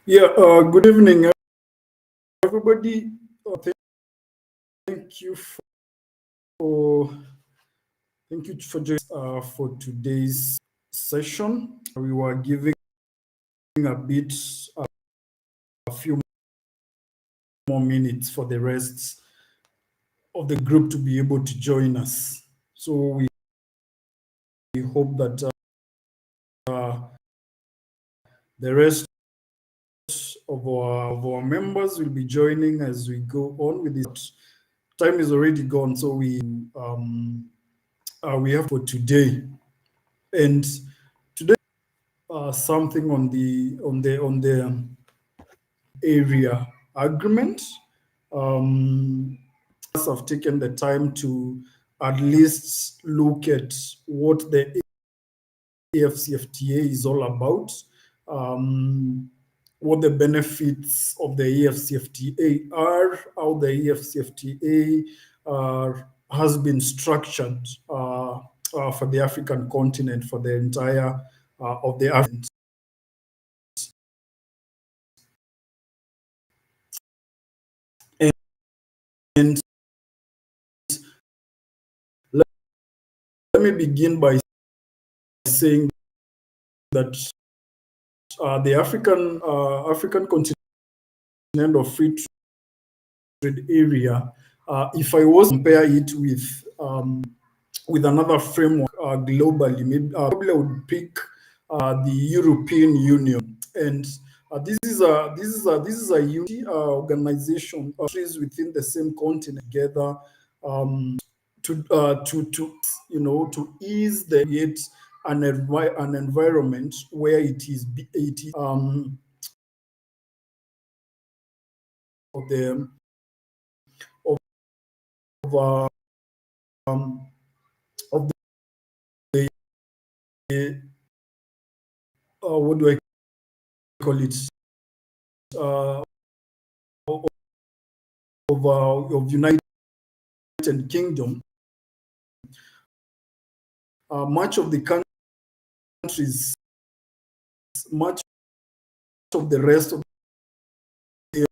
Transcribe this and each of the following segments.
Yeah, good evening, everybody. Thank you for joining for today's session. We were giving a bit a few more minutes for the rest of the group to be able to join us. So we hope that uh, the rest of our members will be joining as we go on with this. Time is already gone, so we have for today. And today, something on the area agreement. Um, have taken the time to at least look at what the AfCFTA is all about, what the benefits of the AfCFTA are, how the AfCFTA has been structured for the African continent, for the entire of the African. And let, let me begin by saying that the African continent of free trade area, if I was to compare it with another framework globally, maybe probably I would pick the European Union. And this is a unity organization, countries within the same continent together, to ease the create an environment where it is of the of um, of the what do I call it, uh, of United Kingdom. Much of the countries, much of the rest of the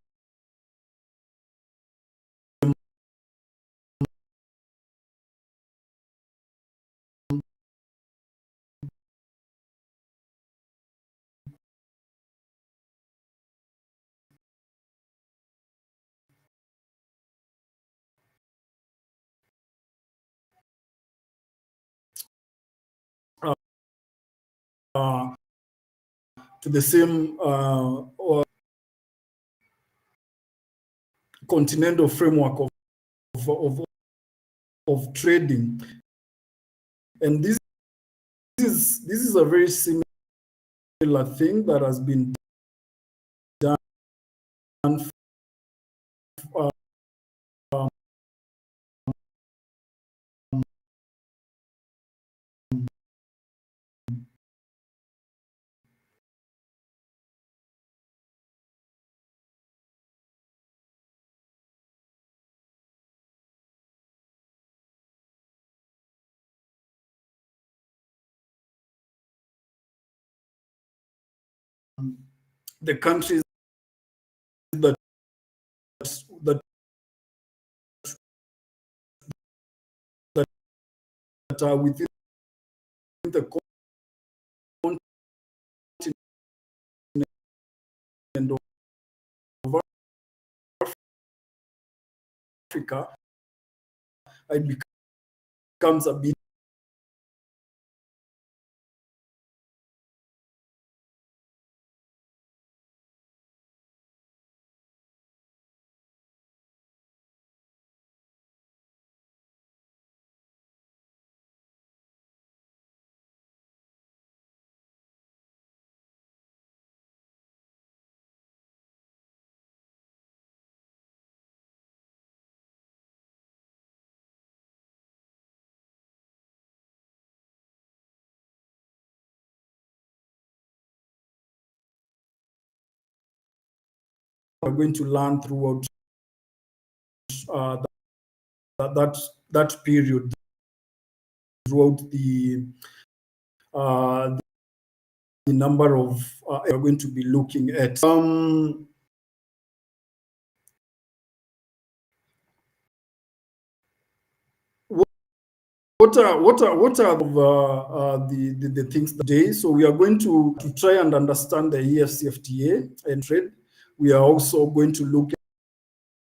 uh, to the same or continental framework of trading. And this is a very similar thing that has been done uh, the countries that that that are within the continent of Africa. It becomes a bit we're going to learn throughout uh, that period, throughout uh, the number of we're going to be looking at. What are the things today? So we are going to try and understand the AfCFTA and trade. We are also going to look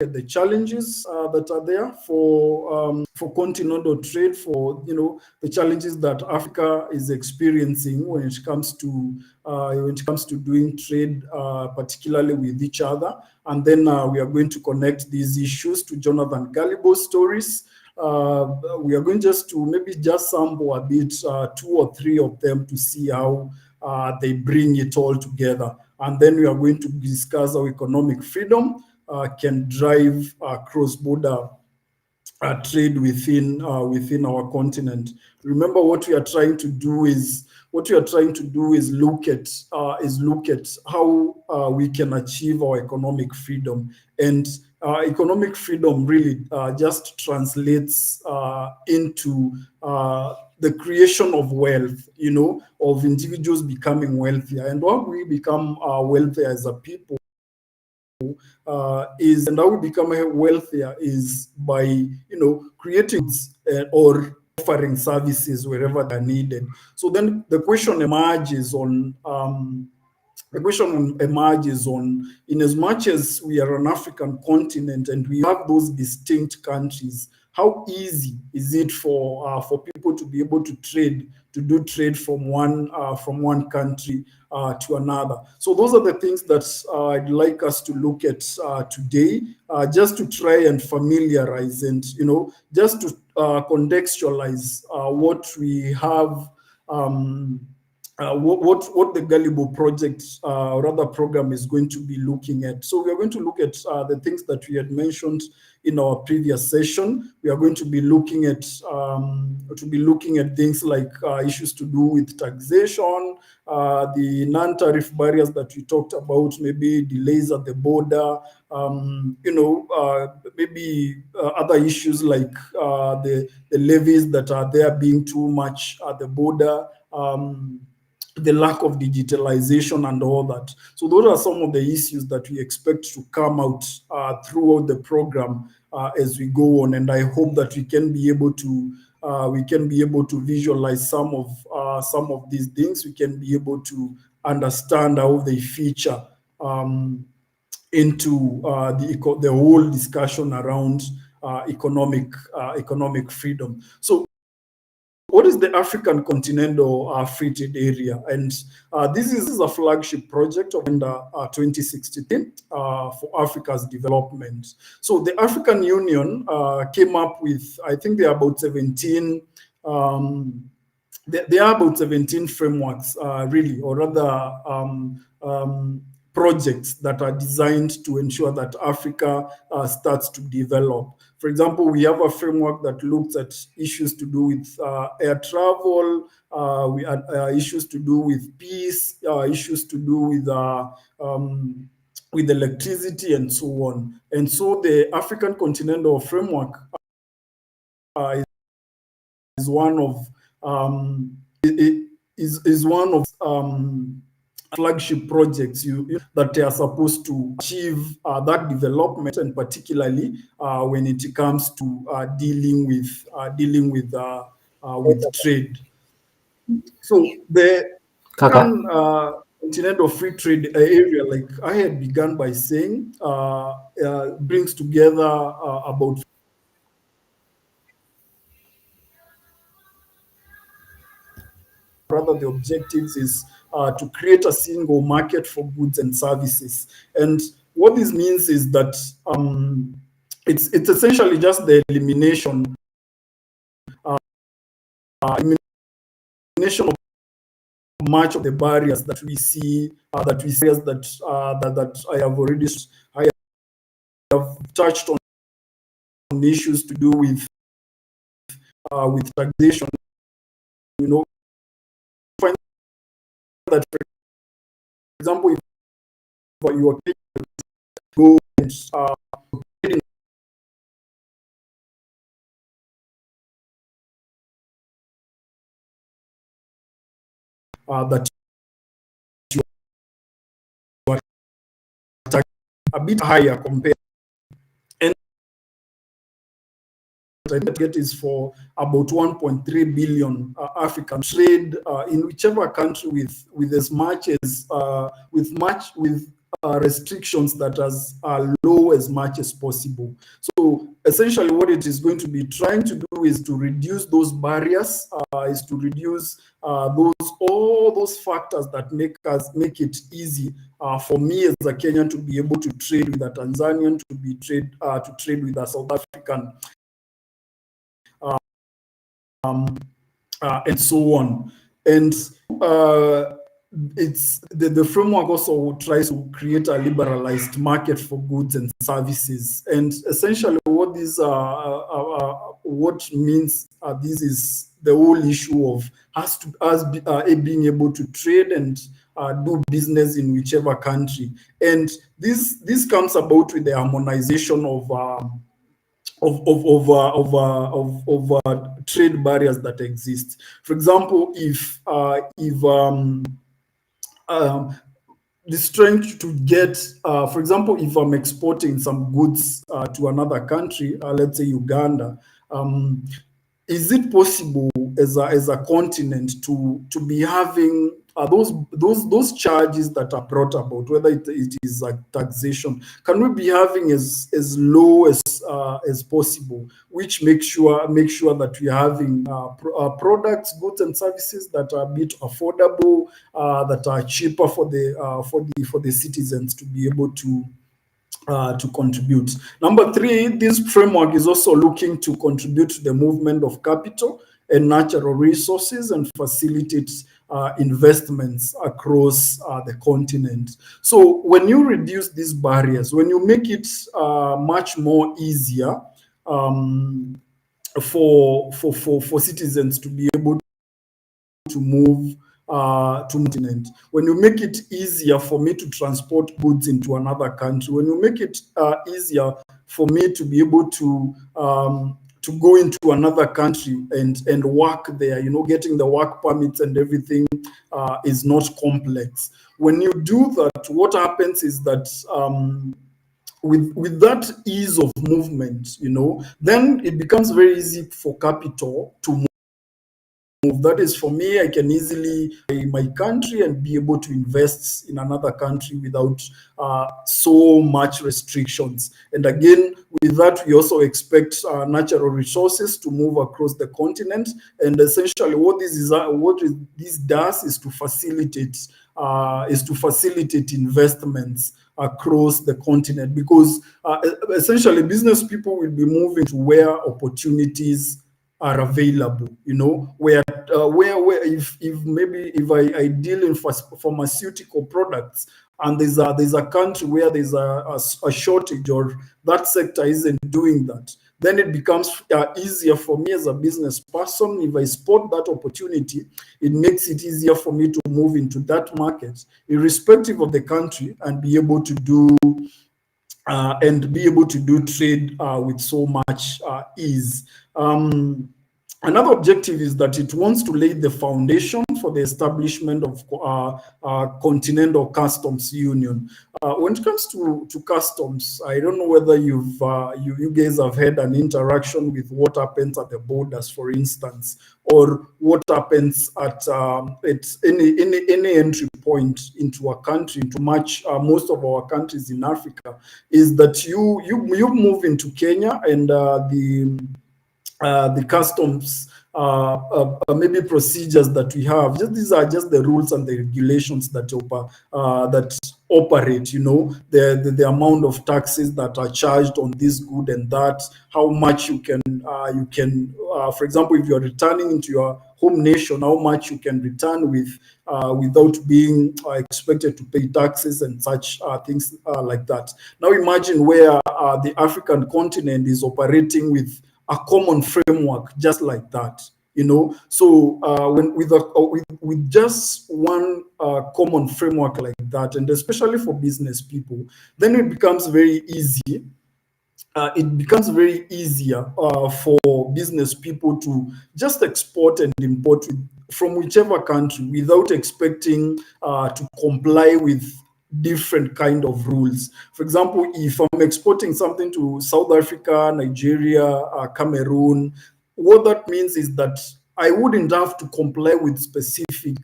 at the challenges that are there for continental trade, for the challenges that Africa is experiencing when it comes to doing trade, particularly with each other. And then we are going to connect these issues to Jonathan Gullible's stories. We are going just to maybe just sample a bit, two or three of them, to see how they bring it all together. And then we are going to discuss how economic freedom can drive cross-border trade within our continent. Remember, what we are trying to do is look at how we can achieve our economic freedom. And economic freedom really just translates into the creation of wealth, of individuals becoming wealthier. And how we become wealthier as a people and how we become wealthier is by creating or offering services wherever they're needed. So then the question emerges in as much as we are an African continent and we have those distinct countries, how easy is it for people to be able to do trade from one country to another? So those are the things that I'd like us to look at today, just to try and familiarize and just to contextualize what we have. What the Gullible project or rather program is going to be looking at. So we are going to look at the things that we had mentioned in our previous session. We are going to be looking at things like issues to do with taxation, the non-tariff barriers that we talked about, maybe delays at the border, maybe other issues like the levies that are there being too much at the border. The lack of digitalization and all that. So those are some of the issues that we expect to come out throughout the program as we go on. And I hope that we can be able to visualize some of these things. We can be able to understand how they feature into the whole discussion around economic freedom. So what is the African Continental Free Trade Area? And this is a flagship project of 2016 for Africa's development. So the African Union came up with, I think there are about 17 there are about 17 frameworks, really, or rather projects that are designed to ensure that Africa starts to develop. For example, we have a framework that looks at issues to do with air travel, we had issues to do with peace, issues to do with electricity, and so on. And so the African Continental Framework is one of flagship projects that are supposed to achieve that development, and particularly when it comes to dealing with trade. So the Kaka, continental free trade area, like I had begun by saying, brings together about rather the objectives is to create a single market for goods and services. And what this means is that it's essentially just the elimination of much of the barriers that we see that I have touched on issues to do with taxation. Find that, for example, if you are go and that bit higher compared. And I get is for about 1.3 billion African trade in whichever country with as much as with restrictions that are low as much as possible. So essentially what it is going to be trying to do is to reduce those barriers, is to reduce all those factors that make it easy for me as a Kenyan to be able to trade with a Tanzanian, to trade with a South African, and so on. And it's the framework also tries to create a liberalized market for goods and services. And essentially, what this what means this is the whole issue of us being able to trade and do business in whichever country. And this comes about with the harmonization of trade barriers that exist. For example, if the strength to get, for example, if I'm exporting some goods to another country, let's say Uganda, is it possible as a continent to be having those charges that are brought about, whether it is like taxation, can we be having as low as possible, which make sure that we're having products, goods, and services that are a bit affordable, that are cheaper for the citizens to be able to contribute. Number three, this framework is also looking to contribute to the movement of capital and natural resources and facilitate investments across the continent. So when you reduce these barriers, when you make it much more easier for citizens to be able to move to continent, when you make it easier for me to transport goods into another country, when you make it easier for me to be able to go into another country and work there, getting the work permits and everything is not complex. When you do that, what happens is that with that ease of movement, then it becomes very easy for capital to move. That is, for me, I can easily in my country and be able to invest in another country without so much restrictions. And again, with that, we also expect natural resources to move across the continent. And essentially, what this does is to facilitate investments across the continent, because essentially business people will be moving to where opportunities are available, where if I deal in pharmaceutical products and there's a country where there's a shortage, or that sector isn't doing that, then it becomes easier for me as a business person. If I spot that opportunity, it makes it easier for me to move into that market, irrespective of the country, and be able to do trade with so much ease. Another objective is that it wants to lay the foundation for the establishment of continental customs union. When it comes to customs, I don't know whether you guys have had an interaction with what happens at the borders, for instance, or what happens at any entry point into a country, into most of our countries in Africa, is that you move into Kenya, and the customs maybe procedures that we have. These are just the rules and the regulations that operate. The amount of taxes that are charged on this good and that, how much you can for example, if you're returning into your home nation, how much you can return without being expected to pay taxes and such things like that. Now imagine where the African continent is operating with a common framework just like that. So when with just one common framework like that, and especially for business people, then it becomes very easy. It becomes very easier for business people to just export and import from whichever country without expecting to comply with different kind of rules. For example, if I'm exporting something to South Africa, Nigeria, Cameroon, what that means is that I wouldn't have to comply with specific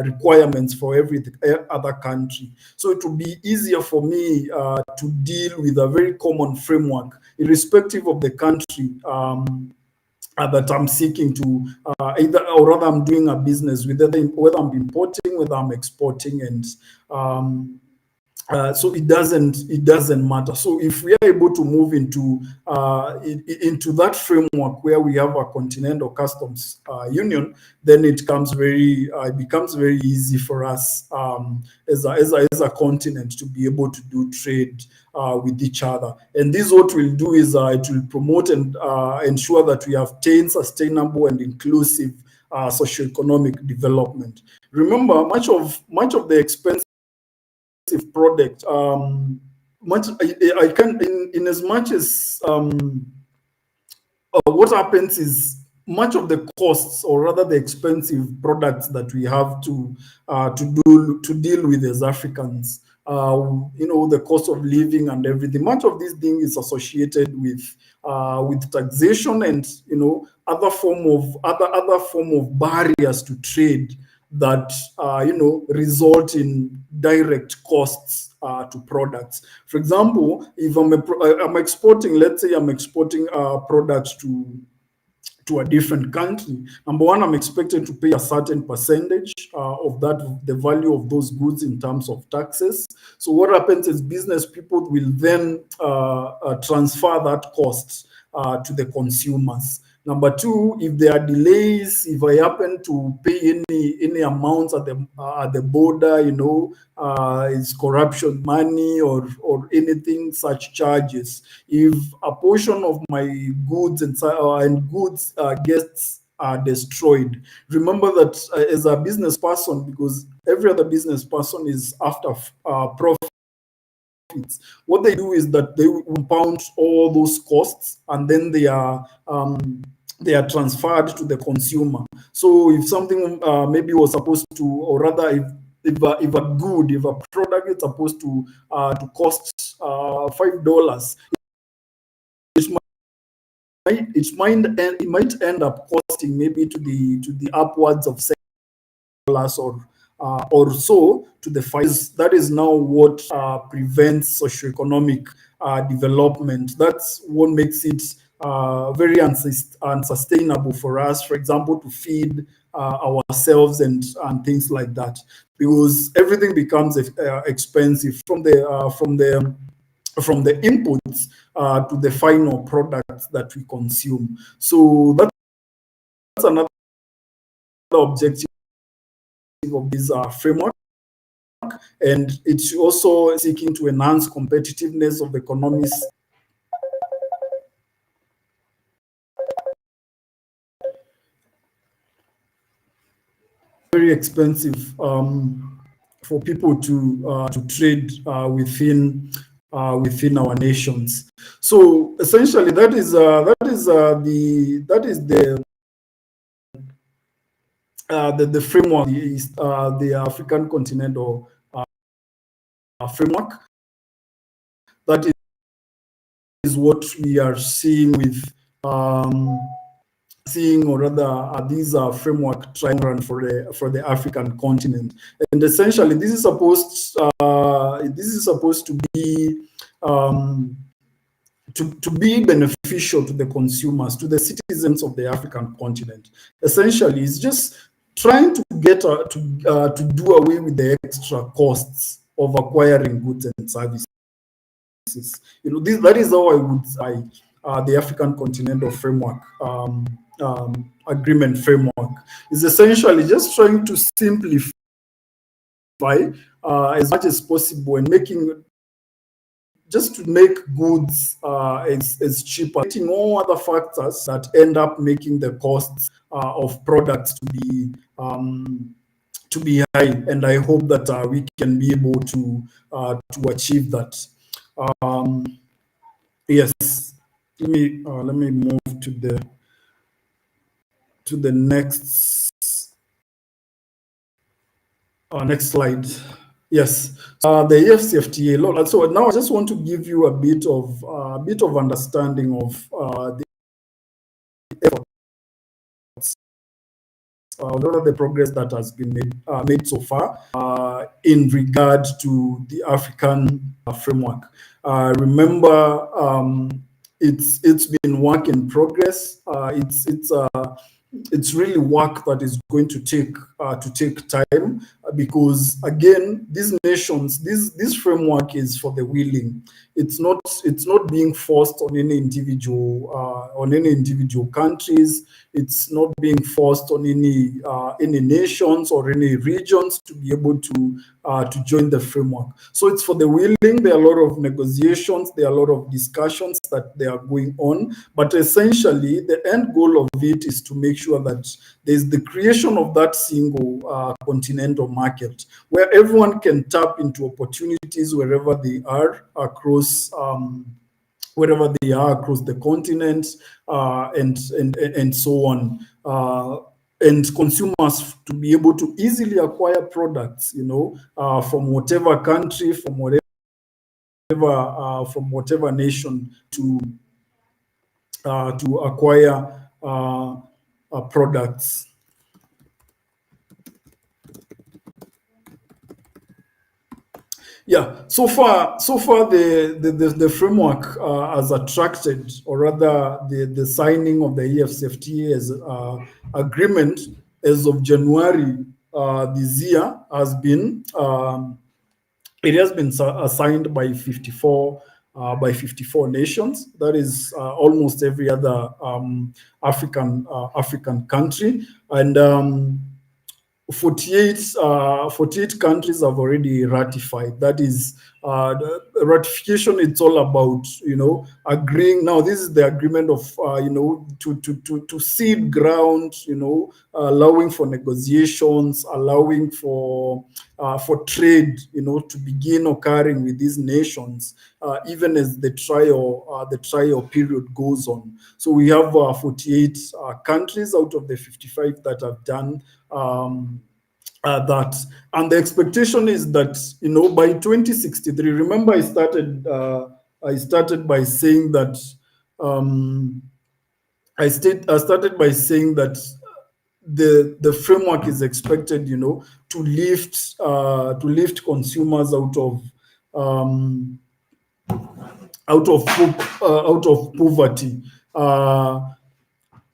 requirements for every other country. So it would be easier for me to deal with a very common framework, irrespective of the country that I'm seeking to either, or rather, I'm doing a business with, whether I'm importing, whether I'm exporting, and so it doesn't matter. So if we are able to move into that framework where we have a continental customs union, then it becomes very easy for us as a continent to be able to do trade with each other. And this, what we'll do is it will promote and ensure that we obtain sustainable and inclusive socioeconomic development. Remember, much of the expense product, much I can, in as much as what happens is much of the costs, or rather the expensive products that we have to deal with as Africans, the cost of living and everything, much of this thing is associated with taxation and other form of barriers to trade that result in direct costs to products. For example, if I'm exporting, let's say I'm exporting products to a different country. Number one, I'm expected to pay a certain percentage of the value of those goods in terms of taxes. So what happens is business people will then transfer that cost to the consumers. Number two, if there are delays, if I happen to pay any amounts at the border, is corruption money or anything such charges. If a portion of my goods and goods gets destroyed, remember that as a business person, because every other business person is after profit. What they do is that they compound all those costs, and then they are transferred to the consumer. So if something maybe was supposed to, or rather, if a product is supposed to cost $5, it might end up costing maybe to the upwards of $6 or so to the five. That is now what prevents socioeconomic development. That's what makes it very unsustainable for us, for example, to feed ourselves and things like that, because everything becomes expensive from the inputs to the final products that we consume. So that's another objective of this framework, and it's also seeking to enhance competitiveness of economies. Very expensive for people to trade within our nations. So essentially, that is the framework is the African Continental framework. That is what we are seeing with or rather these are framework trying for the African continent. And essentially, this is supposed to be to be beneficial to the consumers, to the citizens of the African continent. Essentially, it's just trying to get to do away with the extra costs of acquiring goods and services. That is how I would say the African Continental Framework Agreement framework is essentially just trying to simplify as much as possible and to make goods as cheaper, getting all other factors that end up making the costs of products to be high. And I hope that we can be able to achieve that. Yes, let me move to the next slide. Yes, the AfCFTA. So now I just want to give you a bit of understanding of the efforts, a lot of the progress that has been made so far in regard to the African framework. Remember, it's been work in progress. It's really work that is going to take time, because again, these nations, this framework is for the willing. It's not being forced on any individual countries. It's not being forced on any nations or any regions to be able to join the framework. So it's for the willing. There are a lot of negotiations, there are a lot of discussions that they are going on, but essentially the end goal of it is to make sure that there's the creation of that single continental market where everyone can tap into opportunities wherever they are across the continent, and so on. And consumers to be able to easily acquire products, from whatever country, from whatever nation, to acquire products. Yeah, so far the framework has attracted, or rather the signing of the AfCFTA as agreement as of January this year it has been signed by 54 nations. That is almost every other African country, and 48 countries have already ratified. That is, the ratification. It's all about, agreeing. Now, this is the agreement of, to seed ground, allowing for negotiations, allowing for trade, to begin occurring with these nations, even as the trial period goes on. So we have 48 countries out of the 55 that have done that, and the expectation is that, by 2063. Remember, I started by saying that I started by saying that the framework is expected, to lift consumers out of poverty.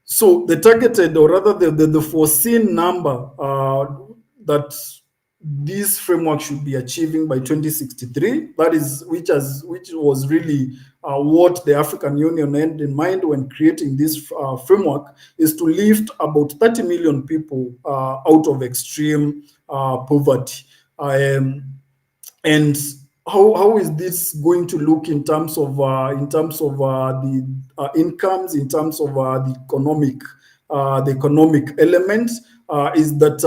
So the targeted, or rather the foreseen number that this framework should be achieving by 2063, that is, which was really what the African Union had in mind when creating this framework, is to lift about 30 million people out of extreme poverty. And how is this going to look in terms of the incomes, in terms of the economic element? Is that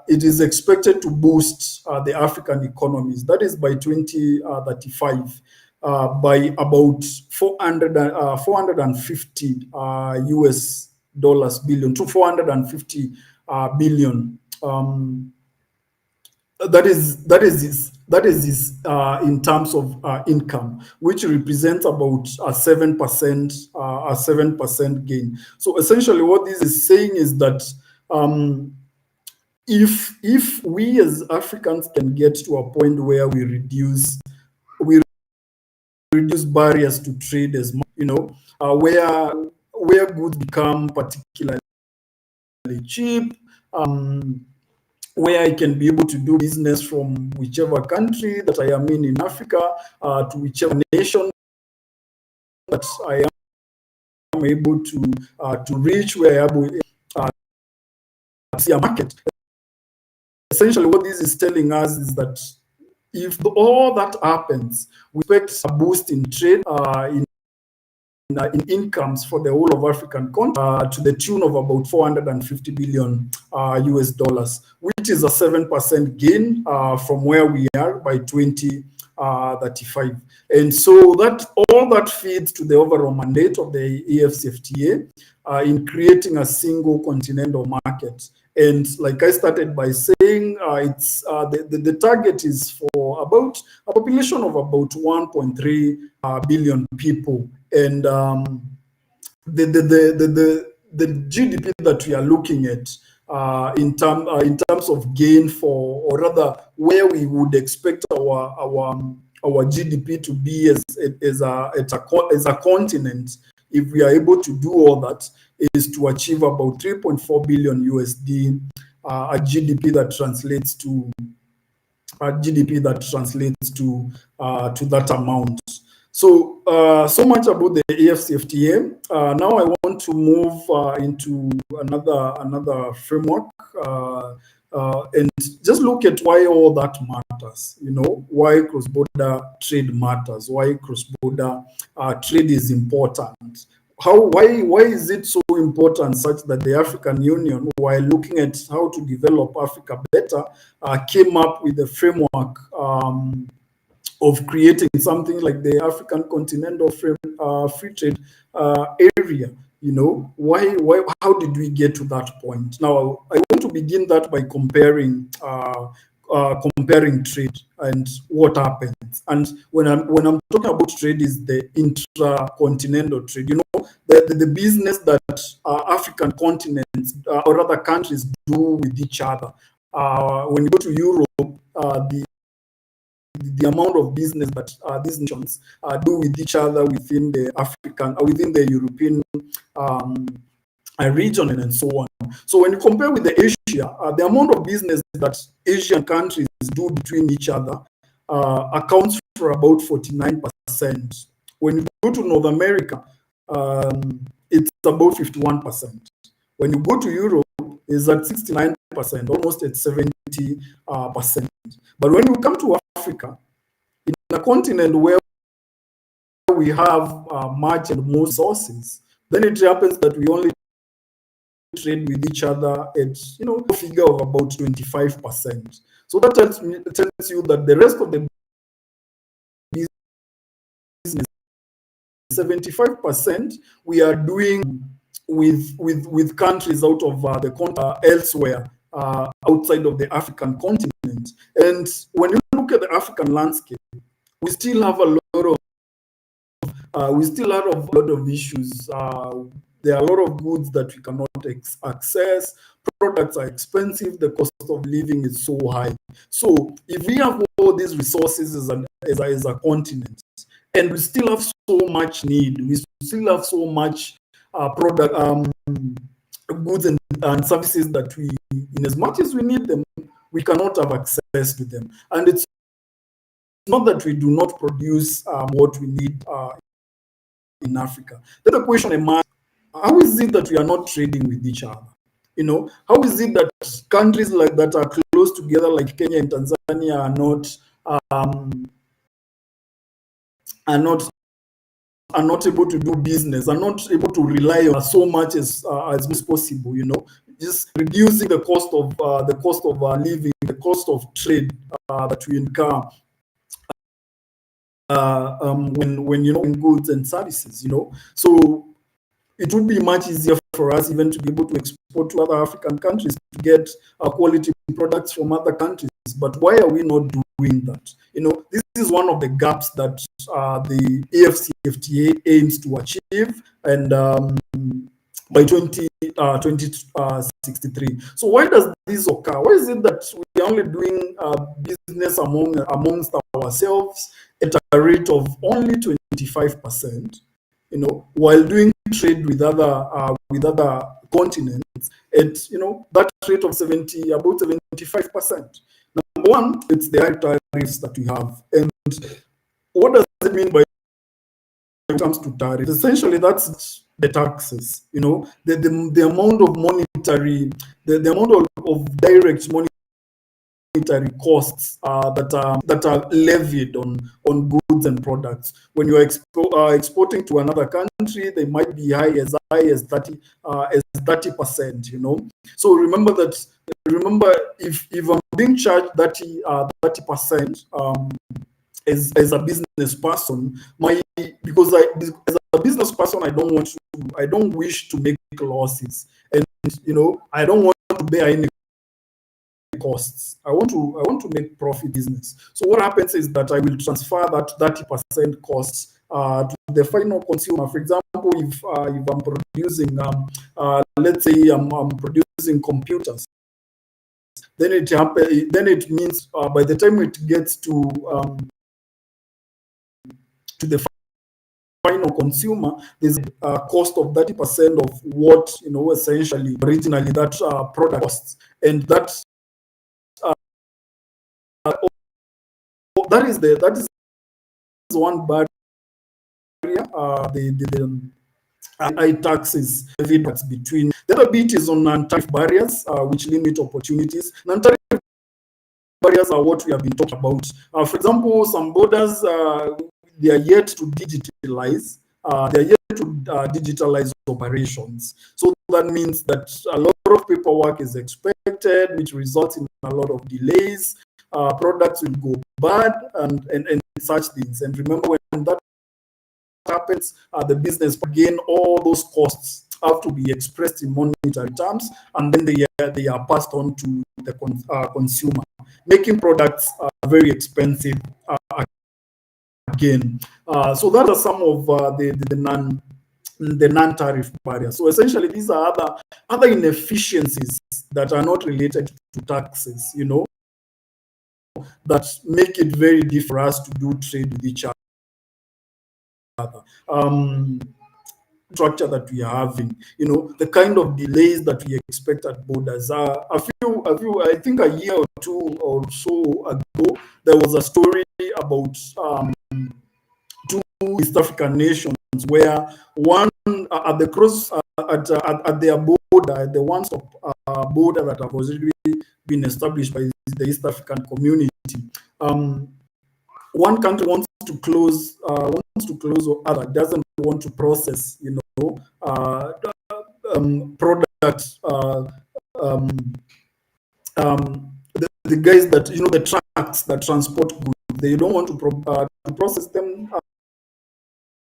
it is expected to boost the African economies. That is by 2035. By about 450 US dollars billion to 450 billion. That is in terms of income, which represents about a 7% gain. So essentially, what this is saying is that if we as Africans can get to a point where we reduce barriers to trade, as much, where goods become particularly cheap, where I can be able to do business from whichever country that I am in Africa, to whichever nation that I am able to reach, where I am able to see a market. Essentially, what this is telling us is that if all that happens, we expect a boost in trade, in incomes for the whole of African continent, to the tune of about 450 billion US dollars, which is a 7% gain from where we are by 2035. And so that all that feeds to the overall mandate of the AfCFTA, in creating a single continental market. And like I started by saying, it's the target is for about a population of about 1.3 billion people, and the GDP that we are looking at in terms of gain for, or rather where we would expect our GDP to be as a continent, if we are able to do all that, is to achieve about 3.4 billion USD, a GDP that translates to that amount. So, so much about the AfCFTA. Now I want to move into another framework and just look at why all that matters. Why cross-border trade matters. Why cross-border trade is important. Why is it so important such that the African Union, while looking at how to develop Africa better, came up with a framework of creating something like the African Continental Free Trade Area? Why? How did we get to that point? Now, I want to begin that by comparing trade and what happens. And when I'm talking about trade, is the intra-continental trade. The business that African continents or other countries do with each other. When you go to Europe, the amount of business that these nations do with each other within the European region and so on. So when you compare with the Asia, the amount of business that Asian countries do between each other accounts for about 49%. When you go to North America, it's about 51%. When you go to Europe, it's at 69%, almost at 70%. But when you come to Africa, in a continent where we have much and more resources, then it happens that we only trade with each other at a figure of about 25%. So that tells you that the rest of the business, 75%, we are doing with countries out of the continent elsewhere, outside of the African continent. And when you look at the African landscape, we still have a lot of issues. There are a lot of goods that we cannot access. Products are expensive. The cost of living is so high. So if we have all these resources as a continent, and we still have so much need, we still have so much goods and services that we, in as much as we need them, we cannot have access to them. And it's not that we do not produce what we need in Africa. Then the question emerges: how is it that we are not trading with each other? How is it that countries like that are close together, like Kenya and Tanzania, are not able to do business, are not able to rely on so much as possible? Just reducing the cost of living, the cost of trade that we incur when in goods and services. So it would be much easier for us even to be able to export to other African countries to get quality products from other countries. But why are we not doing that? This is one of the gaps that the AfCFTA aims to achieve, and by 2063. So why does this occur? Why is it that we are only doing business amongst ourselves at a rate of only 25%, while doing trade with other continents at that rate of about 75%? Number one, it's the high tariffs that we have. And what does it mean by when it comes to tariffs? Essentially, that's the taxes. The amount of monetary, the amount of direct monetary costs that are levied on goods and products. When you are exporting to another country, they might be high as 30%. So remember if I'm being charged 30% as a business person, as a business person, I don't want to wish to make losses, and I don't want to bear any costs. I want to make profit business. So what happens is that I will transfer that 30% costs to the final consumer. For example, if I'm producing, let's say I'm producing computers, then it means by the time it gets to the final consumer, there's a cost of 30% of what essentially originally that product costs, and that is one barrier. The high taxes between. The other bit is on non-tariff barriers, which limit opportunities. Non-tariff barriers are what we have been talking about. For example, some borders they are yet to digitalize. They are yet to digitalize operations. So that means that a lot of paperwork is expected, which results in a lot of delays. Products will go bad and such things. And remember, when that happens, the business, again, all those costs have to be expressed in monetary terms, and then they are passed on to the consumer, making products very expensive again. So that are some of the non-tariff barriers. So essentially, these are other inefficiencies that are not related to taxes, that make it very difficult for us to do trade with each other. Structure that we are having, the kind of delays that we expect at borders. I think a year or two or so ago, there was a story about two East African nations where one at the cross at their border, the one-stop border that have already been established by the East African community. One country wants to close or other doesn't want to process, products. The guys that the trucks that transport goods, they don't want to process them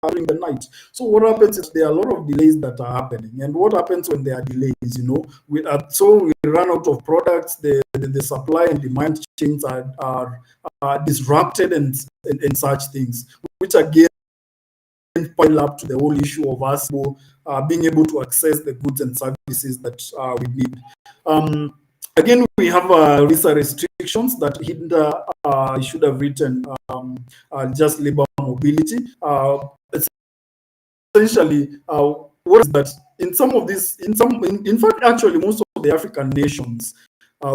during the night. So what happens is there are a lot of delays that are happening. And what happens when there are delays? We run out of products. The supply and demand chains are disrupted and such things, which again pile up to the whole issue of us being able to access the goods and services that we need. Again, we have visa restrictions that hinder. I should have written just labor mobility. Essentially, what is that? In some of these, in fact, actually, most of the African nations,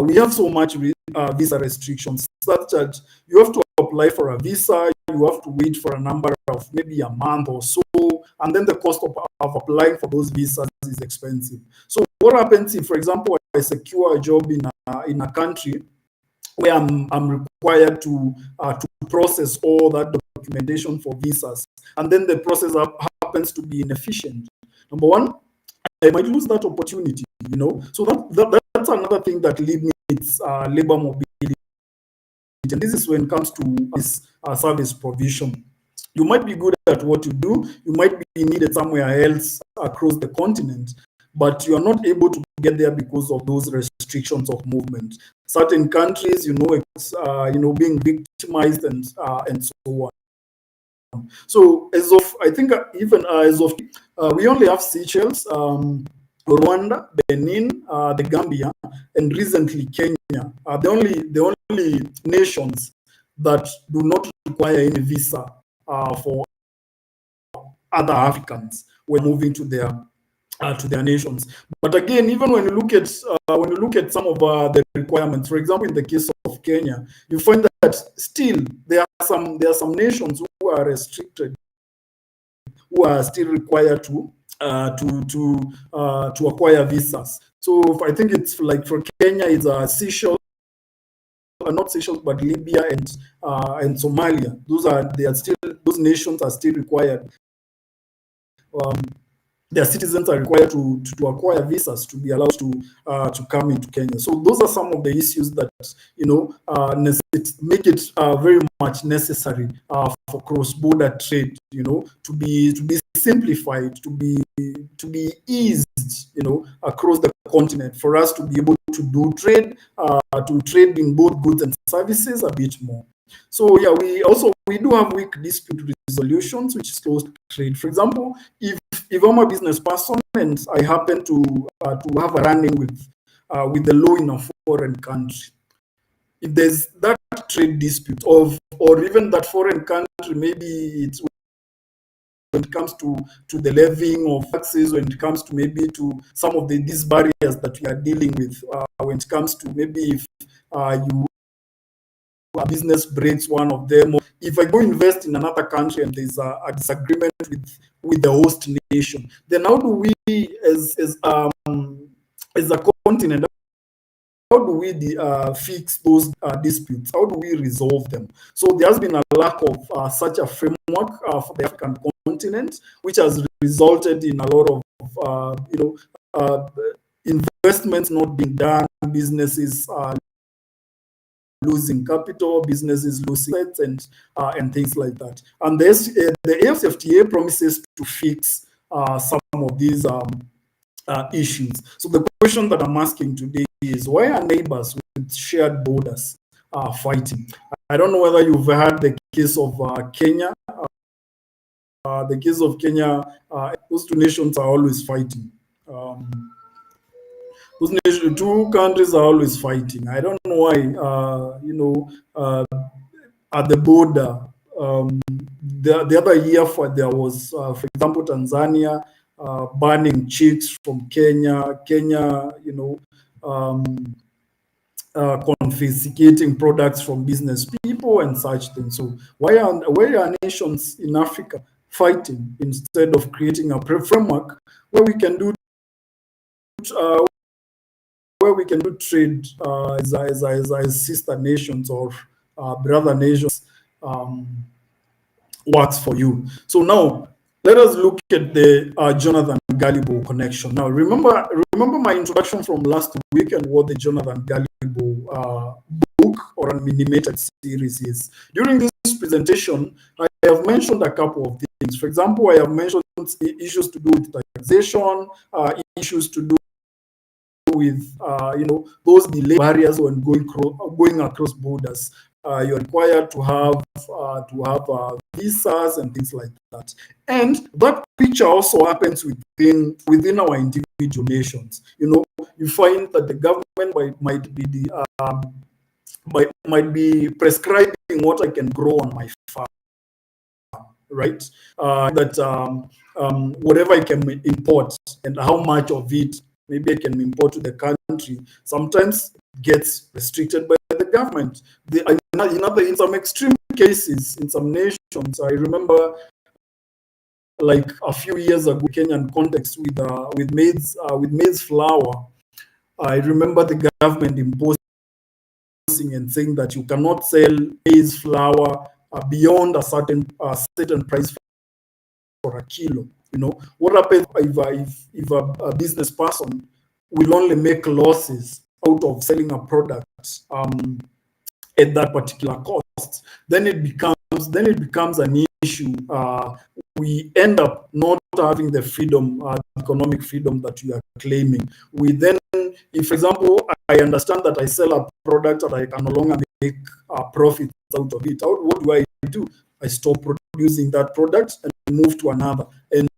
we have so much visa restrictions such that you have to apply for a visa, you have to wait for a number of maybe a month or so, and then the cost of applying for those visas is expensive. So what happens if, for example, I secure a job in a country where I'm required to process all that documentation for visas, and then the process happens to be inefficient? Number one, I might lose that opportunity. So that's another thing that limits labor mobility. And this is when it comes to this service provision. You might be good at what you do. You might be needed somewhere else across the continent, but you are not able to get there because of those restrictions of movement. Certain countries, being victimized and so on. So as of, I think even as of, we only have Seychelles, Rwanda, Benin, the Gambia, and recently Kenya are the only nations that do not require any visa for other Africans when moving to their nations. But again, even when you look at some of the requirements, for example, in the case of Kenya, you find that still there are some nations who are restricted, who are still required to acquire visas. So I think it's like for Kenya, it's Seychelles, not Seychelles, but Libya and Somalia. Those nations are still required. Their citizens are required to acquire visas to be allowed to come into Kenya. So those are some of the issues that make it very much necessary for cross-border trade, to be simplified, to be eased, across the continent, for us to be able to trade in both goods and services a bit more. So yeah, we do have weak dispute resolutions, which slows trade. For example, if I'm a business person and I happen to have a run-in with the law in a foreign country, if there's that trade dispute or even that foreign country, maybe it's when it comes to the levying of taxes, when it comes to maybe to some of these barriers that we are dealing with, when it comes to maybe if a business breaks one of them, or if I go invest in another country and there's a disagreement with the host nation, then how do we as a continent, how do we fix those disputes? How do we resolve them? So there has been a lack of such a framework for the African continent, which has resulted in a lot of investments not being done, businesses losing capital, businesses losing assets, and things like that. And the AfCFTA promises to fix some of these issues. So the question that I'm asking today is, why are neighbors with shared borders fighting? I don't know whether you've heard the case of Kenya. The case of Kenya, those two nations are always fighting. Two countries are always fighting. I don't know why. At the border, the other year, there was, for example, Tanzania banning chicks from Kenya. Confiscating products from business people and such things. So why are nations in Africa fighting instead of creating a framework where we can do trade as sister nations or brother nations works for you? So now let us look at the Jonathan Gullible connection. Now remember my introduction from last week and what the Jonathan Gullible book or animated series is. During this presentation, I have mentioned a couple of things. For example, I have mentioned issues to do with taxation, issues to do with those delay barriers when going across borders. You're required to have visas and things like that. And that picture also happens within our individual nations. You find that the government might be prescribing what I can grow on my farm, right? That whatever I can import and how much of it maybe I can import to the country sometimes gets restricted by the government. In some extreme cases, in some nations, I remember like a few years ago, Kenyan context with maize flour. I remember the government imposing and saying that you cannot sell maize flour beyond a certain price for a kilo. What happens if a business person will only make losses out of selling a product at that particular cost? Then it becomes an issue. We end up not having the freedom, economic freedom that we are claiming. We then, if, for example, I understand that I sell a product that I can no longer make profits out of it, what do? I stop producing that product and move to another. And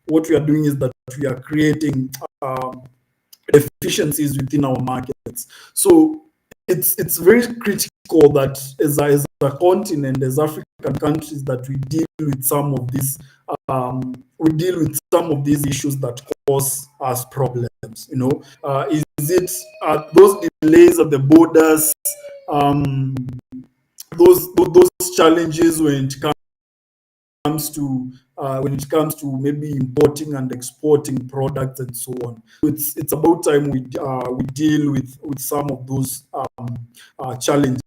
what we are doing is that we are creating efficiencies within our markets. So it's very critical that as a continent, as African countries, that we deal with some of these issues that cause us problems. Is it those delays at the borders, those challenges when it comes to maybe importing and exporting products and so on? It's about time we deal with some of those challenges.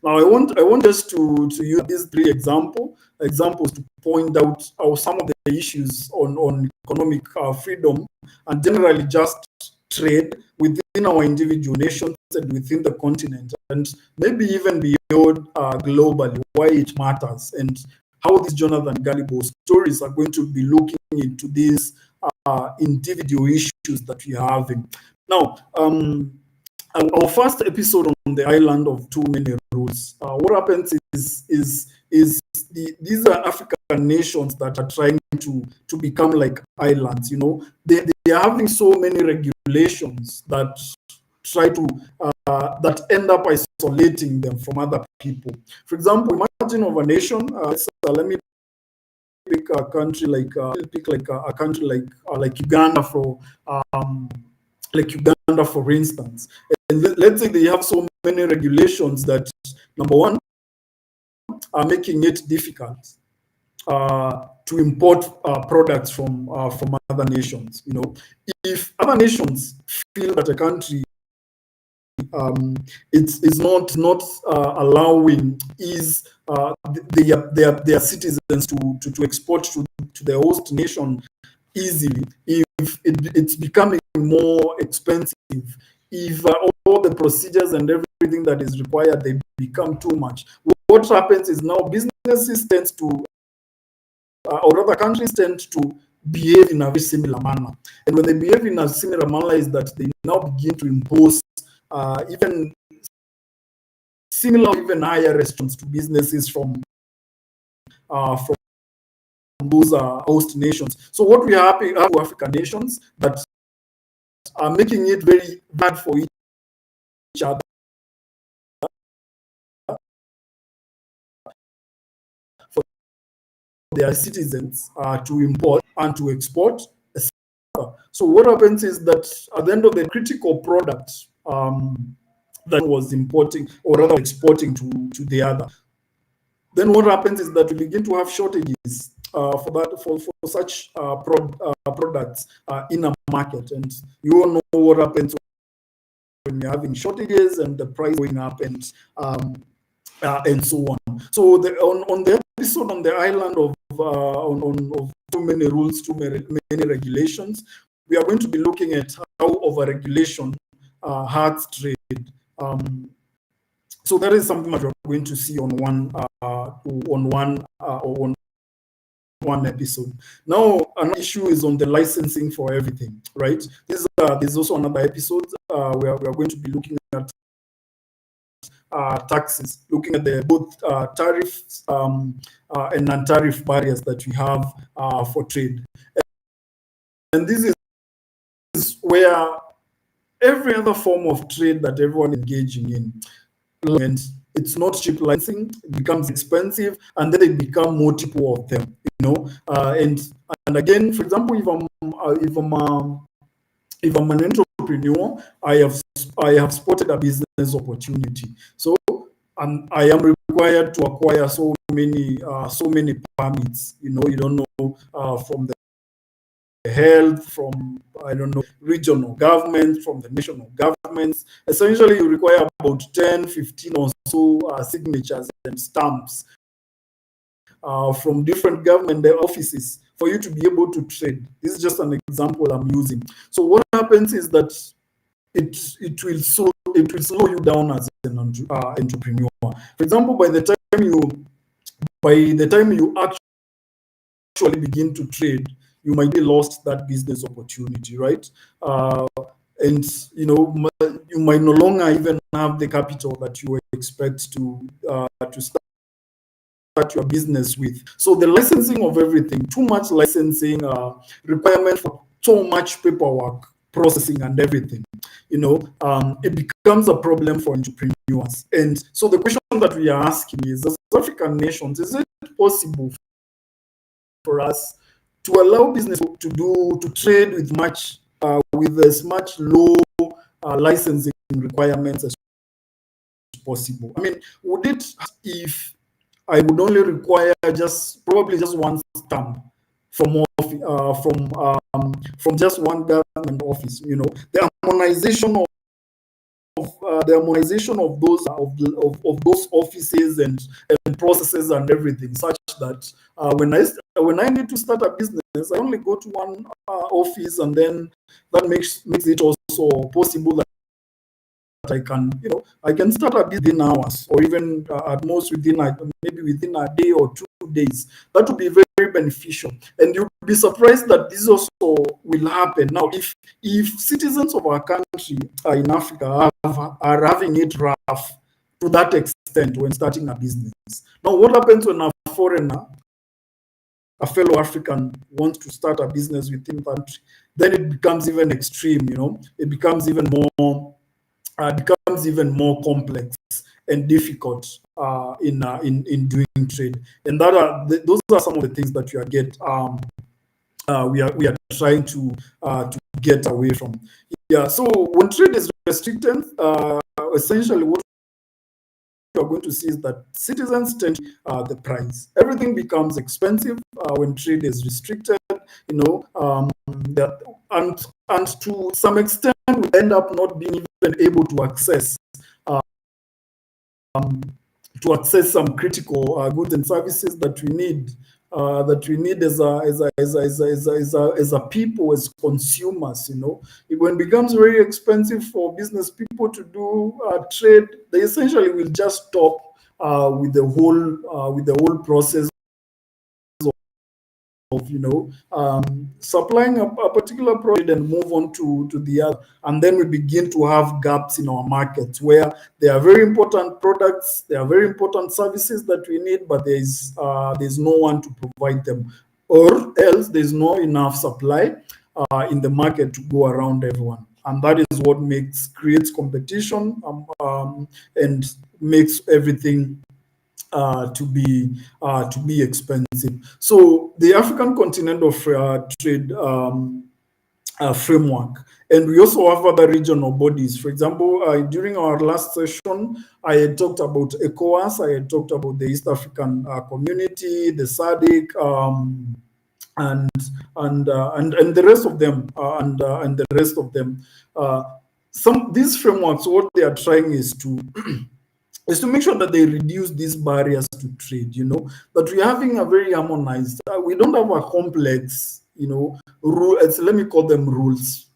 Now I want us to use these three examples to point out how some of the issues on economic freedom and generally just trade within our individual nations and within the continent, and maybe even beyond globally, why it matters, and how these Jonathan Gullible stories are going to be looking into these individual issues that we are having. Now, our first episode on the island of too many rules. What happens is these are African nations that are trying to become like islands. You know, they are having so many regulations that try to that end up isolating them from other people. For example, imagine of a nation. Let me pick a country like a country like Uganda for instance. And let's say they have so many regulations that, number one, are making it difficult to import products from other nations. You know, if other nations feel that a country it's not allowing their citizens to export to the host nation easily, if it's becoming more expensive, if all the procedures and everything that is required, they become too much, what happens is now businesses tend to, or other countries tend to behave in a very similar manner. And when they behave in a similar manner is that they now begin to impose even similar, even higher restrictions to businesses from those host nations. So what we have African nations that are making it very bad for each other, for their citizens to import and to export. So what happens is that at the end of the critical product that was importing or rather exporting to the other, then what happens is that we begin to have shortages for such products in a market. And you all know what happens when you're having shortages and the price going up and so on. So on the episode on the island of too many rules, too many regulations, we are going to be looking at how overregulation hurts trade. So that is something that we're going to see on one episode. Now, another issue is on the licensing for everything, right? There's also another episode where we are going to be looking at taxes, looking at the both tariffs and non-tariff barriers that we have for trade. And this is where every other form of trade that everyone engaging in, and it's not cheap licensing, it becomes expensive, and then they become multiple of them, you know. And again, for example, if I'm an entrepreneur, I have spotted a business opportunity. So I am required to acquire so many permits. You know, you don't know from the health, from regional governments, from the national governments. Essentially, you require about 10, 15 or so signatures and stamps from different government offices for you to be able to trade. This is just an example I'm using. So what happens is that it will slow you down as an entrepreneur. For example, by the time you actually begin to trade, you might be lost that business opportunity, right? And you might no longer even have the capital that you expect to start your business with. So the licensing of everything, too much licensing, requirement for so much paperwork, processing and everything, it becomes a problem for entrepreneurs. And so the question that we are asking is, as African nations, is it possible for us to allow business to trade with as much low licensing requirements as possible? I mean, would it, if I would only require probably just one stamp from just one government office? The harmonization of those offices and processes and everything, such that when I need to start a business, I only go to one office, and then that makes it also possible that I can start a business within hours, or even at most within a day or 2 days. That would be very, very beneficial. And you'll be surprised that this also will happen. Now, if citizens of our country in Africa are having it rough to that extent when starting a business, now what happens when a foreigner, a fellow African, wants to start a business within the country? Then it becomes even extreme, it becomes even more complex and difficult in doing trade. And those are some of the things that we are trying to get away from. Yeah. So when trade is restricted, essentially what you're going to see is that citizens tend the price. Everything becomes expensive when trade is restricted, and to some extent we end up not being even able to access some critical goods and services that we need as a people, as consumers. When it becomes very expensive for business people to do trade, they essentially will just stop with the whole process of supplying a particular product and move on to the other. And then we begin to have gaps in our markets where there are very important products, there are very important services that we need, but there's no one to provide them, or else there's not enough supply in the market to go around everyone. And that is what creates competition and makes everything to be expensive. So the African Continental Trade framework, and we also have other regional bodies. For example, during our last session, I had talked about ECOWAS, I had talked about the East African Community, the SADC, and the rest of them, and the rest of them. These frameworks, what they are trying is to make sure that they reduce these barriers to trade, that we're having a very harmonized, we don't have a complex, let me call them rules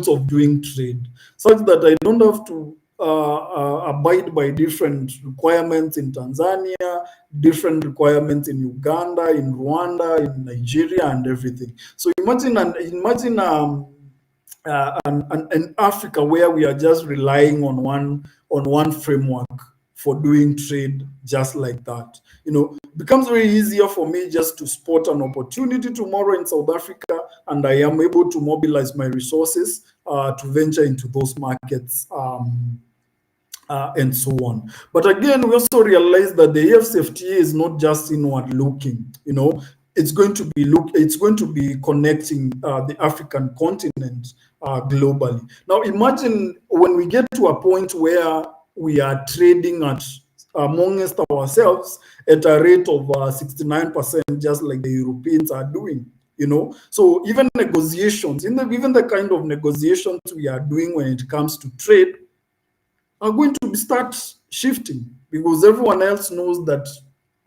of doing trade, such that I don't have to abide by different requirements in Tanzania, different requirements in Uganda, in Rwanda, in Nigeria, and everything. So imagine an Africa where we are just relying on one framework for doing trade, just like that. It becomes very easier for me just to spot an opportunity tomorrow in South Africa, and I am able to mobilize my resources to venture into those markets and so on. But again, we also realize that the AfCFTA is not just inward looking. It's going to be connecting the African continent globally. Now, imagine when we get to a point where we are trading amongst ourselves at a rate of 69%, just like the Europeans are doing. So even negotiations, even the kind of negotiations we are doing when it comes to trade, are going to start shifting, because everyone else knows that.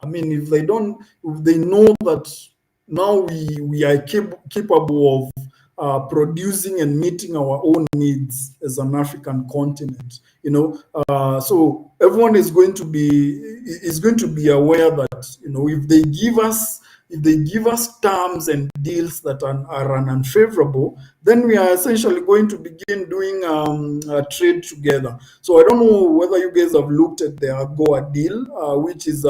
If they know that now we are capable of producing and meeting our own needs as an African continent, so everyone is going to be aware that if they give us terms and deals that are unfavorable, then we are essentially going to begin doing trade together. So I don't know whether you guys have looked at the AGOA deal, which is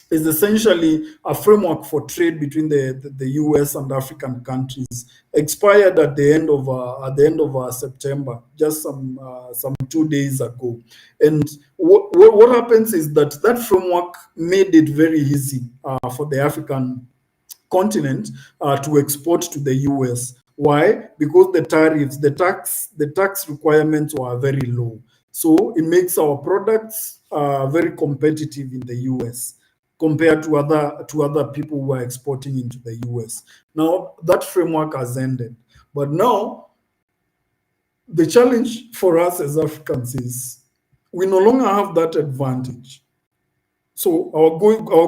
essentially a framework for trade between the US and African countries, expired at the end of September, just some 2 days ago. And what happens is that framework made it very easy for the African continent to export to the US. Why? Because the tariffs, the tax requirements were very low. So it makes our products very competitive in the US compared to other people who are exporting into the US. Now, that framework has ended. But now, the challenge for us as Africans is we no longer have that advantage. So our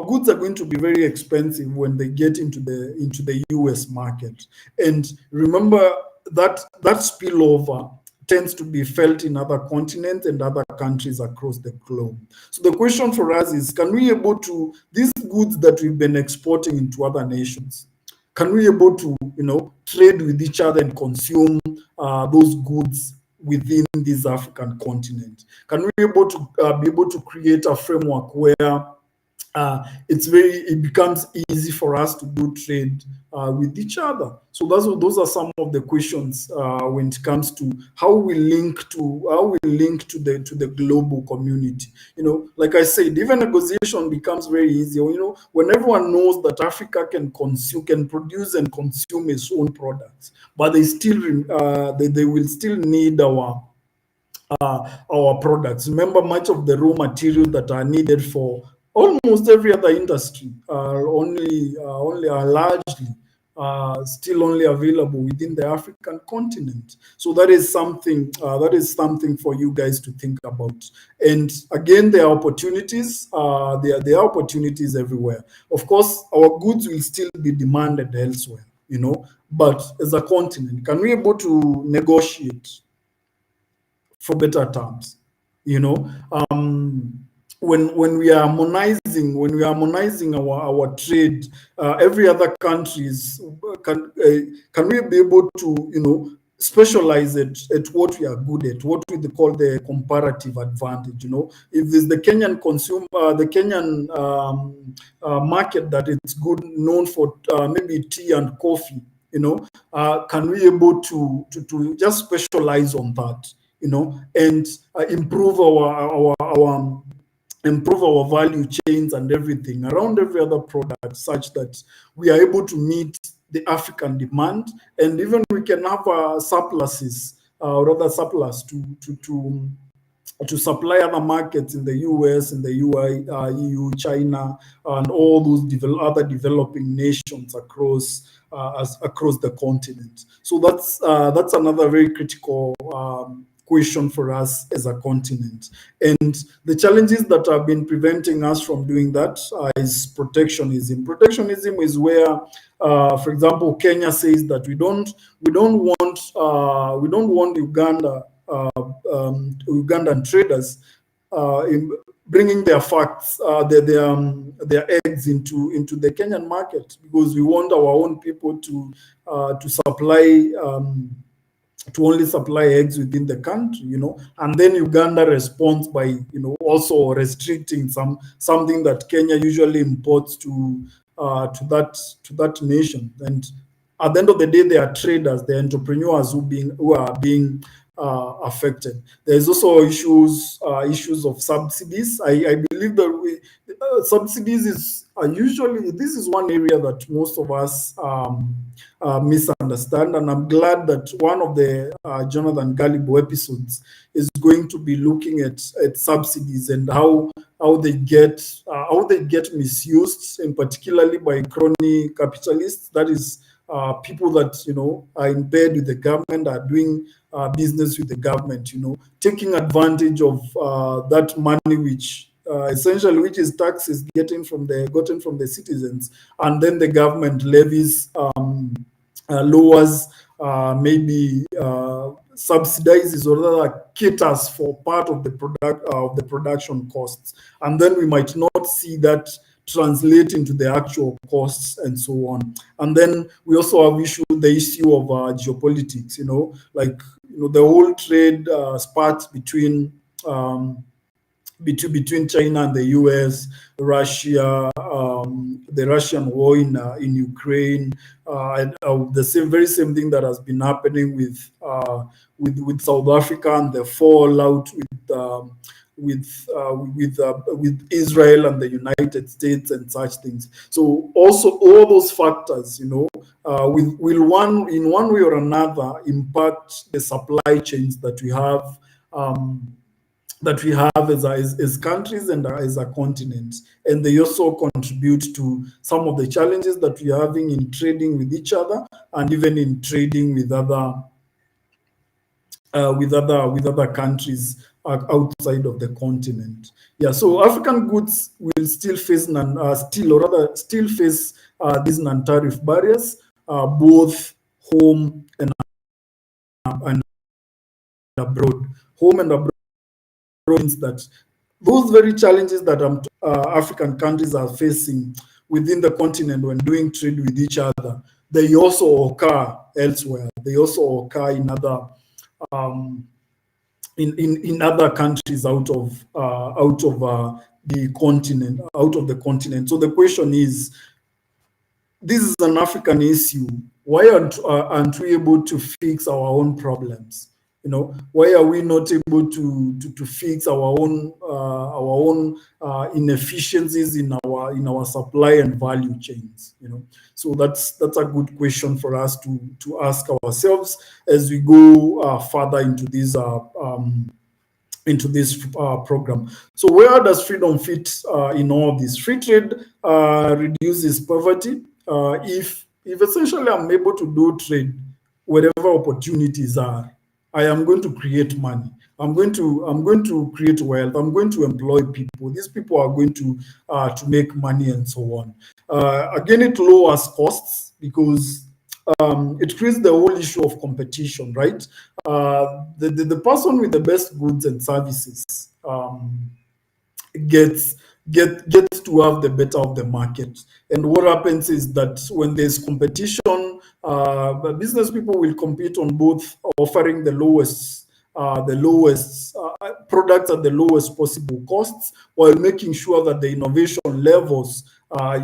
goods are going to be very expensive when they get into the US market. And remember that spillover tends to be felt in other continents and other countries across the globe. So the question for us is, can we able to, these goods that we've been exporting into other nations, can we able to, trade with each other and consume those goods within this African continent? Can we be able to create a framework where it becomes easy for us to do trade with each other? So those are some of the questions when it comes to how we link to the global community. Like I said, even negotiation becomes very easy. When everyone knows that Africa can produce and consume its own products, but they will still need our products. Remember, much of the raw materials that are needed for almost every other industry are largely still only available within the African continent. So that is something for you guys to think about. And again, there are opportunities. There are opportunities everywhere. Of course, our goods will still be demanded elsewhere. But as a continent, can we able to negotiate for better terms? When we are harmonizing our trade, every other countries can we be able to specialize at what we are good at, what we call the comparative advantage. If there's the Kenyan market that is good, known for maybe tea and coffee, can we able to just specialize on that, and improve our value chains and everything around every other product, such that we are able to meet the African demand, and even we can have surpluses, or rather surplus to supply other markets in the US, in the EU, China, and all those other developing nations across the continent. So that's another very critical question for us as a continent. And the challenges that have been preventing us from doing that is protectionism. Protectionism is where, for example, Kenya says that we don't want Ugandan traders in bringing their their eggs into the Kenyan market, because we want our own people to supply to only supply eggs within the country, and then Uganda responds by, also restricting something that Kenya usually imports to that nation. And at the end of the day, they are traders, they are entrepreneurs who are being affected. There's also issues of subsidies. I believe that subsidies is usually, this is one area that most of us misunderstand, and I'm glad that one of the Jonathan Gullible episodes is going to be looking at subsidies and how they get misused, and particularly by crony capitalists. That is people that are in bed with the government, are doing business with the government, taking advantage of that money which essentially, which is taxes gotten from the citizens, and then the government levies, lowers, maybe subsidizes, or rather caters for part of the production costs, and then we might not see that translate into the actual costs and so on. And then we also have the issue of geopolitics, like the whole trade spat between China and the US, Russia, the Russian war in Ukraine, and the very same thing that has been happening with South Africa, and the fallout with Israel and the United States and such things. So also all those factors, will in one way or another impact the supply chains that we have. As countries and as a continent, and they also contribute to some of the challenges that we are having in trading with each other, and even in trading with other countries outside of the continent. Yeah, so African goods will still face these non-tariff barriers, both home and abroad. Home and abroad means that those very challenges that African countries are facing within the continent when doing trade with each other, they also occur elsewhere. They also occur in other um, in other countries out of the continent, out of the continent. So the question is, this is an African issue. Why aren't we able to fix our own problems? Why are we not able to fix our own inefficiencies in our supply and value chains? So that's a good question for us to ask ourselves as we go further into this program. So where does freedom fit in all this? Free trade reduces poverty. If essentially I'm able to do trade wherever opportunities are, I am going to create money. I'm going to create wealth. I'm going to employ people. These people are going to make money and so on. Again, it lowers costs because it creates the whole issue of competition, right? The person with the best goods and services gets to have the better of the market. And what happens is that when there's competition, business people will compete on both offering the lowest products at the lowest possible costs, while making sure that the innovation levels are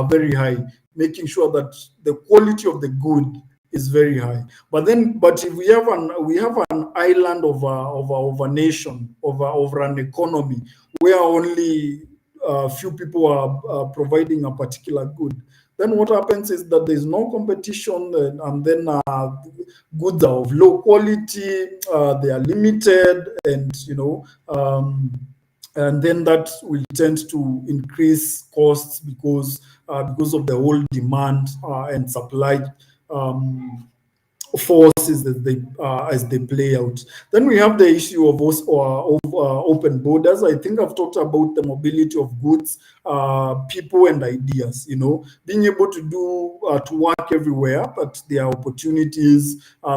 very high, making sure that the quality of the good is very high. But if we have an island of a nation, of an economy where only a few people are providing a particular good, then what happens is that there's no competition, and then goods are of low quality, they are limited, and and then that will tend to increase costs because of the whole demand and supply forces as they play out. Then we have the issue of open borders. I think I've talked about the mobility of goods, people, and ideas. Being able to work everywhere, but there are opportunities.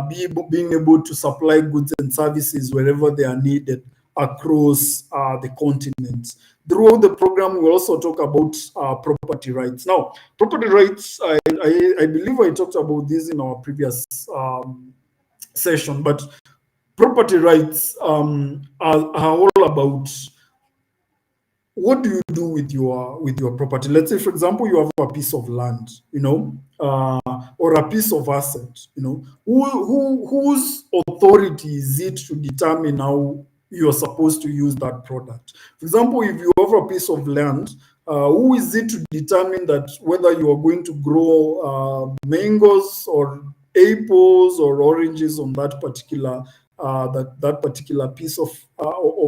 Being able to supply goods and services wherever they are needed across the continent. Throughout the program, we also talk about property rights. Now, property rights, I believe I talked about this in our previous session, but property rights are all about what do you do with your property. Let's say, for example, you have a piece of land, or a piece of asset. Whose authority is it to determine how you're supposed to use that product? For example, if you have a piece of land, who is it to determine that whether you are going to grow mangoes or apples or oranges on that particular that particular piece of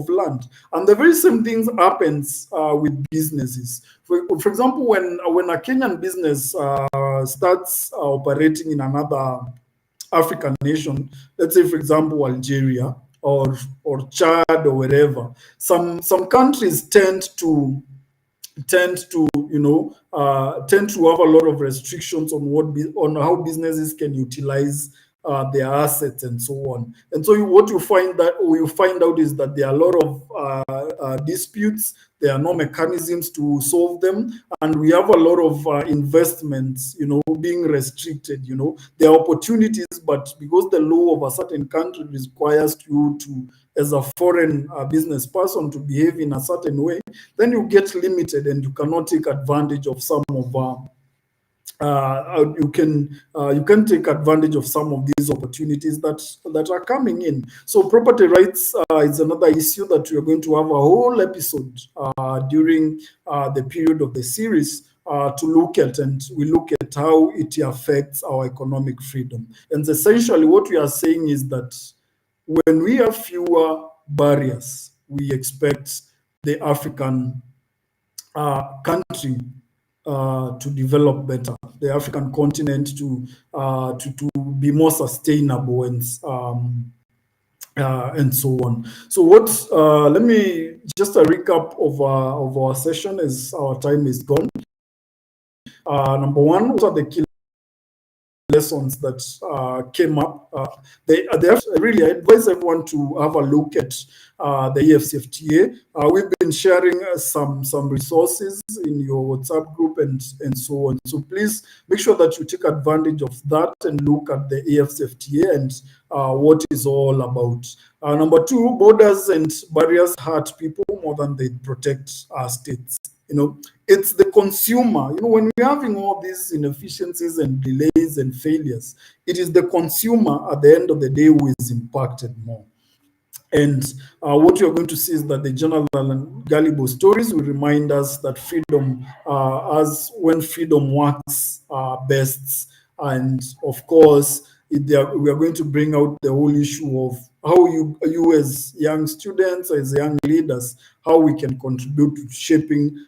land? And the very same things happens with businesses. For example, when a Kenyan business starts operating in another African nation, let's say, for example, Algeria or Chad or wherever, some countries tend to have a lot of restrictions on how businesses can utilize their assets and so on. And so what you find out is that there are a lot of disputes. There are no mechanisms to solve them, and we have a lot of investments, being restricted. There are opportunities, but because the law of a certain country requires you to, as a foreign business person, to behave in a certain way, then you get limited and you cannot take advantage of some of you can take advantage of some of these opportunities that are coming in. So property rights is another issue that we are going to have a whole episode during the period of the series to look at, and we look at how it affects our economic freedom. And essentially what we are saying is that when we have fewer barriers, we expect the African country to develop better, the African continent to be more sustainable and so on. So let me just a recap of our session as our time is gone. Number one, what are the key lessons that came up. Really, I advise everyone to have a look at the AfCFTA. We've been sharing some resources in your WhatsApp group and so on. So please make sure that you take advantage of that and look at the AfCFTA and what it's all about. Number two, borders and barriers hurt people more than they protect our states. It's the consumer. When we're having all these inefficiencies and delays and failures, it is the consumer at the end of the day who is impacted more. And what you're going to see is that the Jonathan Gullible stories will remind us that freedom, when freedom works best. And of course, we are going to bring out the whole issue of how you as young students, as young leaders, how we can contribute to shaping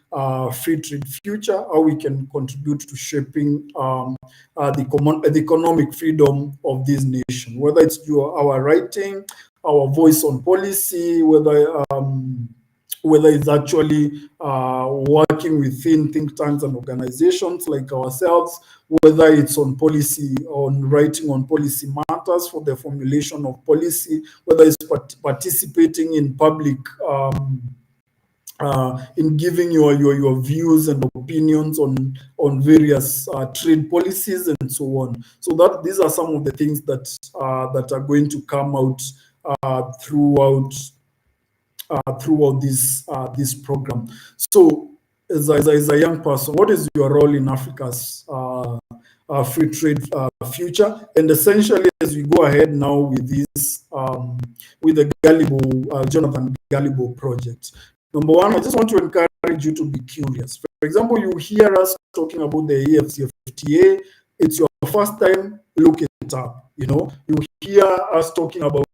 free trade future, how we can contribute to shaping the economic freedom of this nation, whether it's through our writing, our voice on policy, whether it's actually working within think tanks and organizations like ourselves, whether it's on policy, on writing on policy matters for the formulation of policy, whether it's participating in public, in giving your views and opinions on various trade policies and so on. So these are some of the things that are going to come out throughout this program. So, as a young person, what is your role in Africa's free trade future? And essentially, as we go ahead now with this, with the Jonathan Gullible project, number one, I just want to encourage you to be curious. For example, you hear us talking about the AfCFTA. It's your first time, look it up. You hear us talking about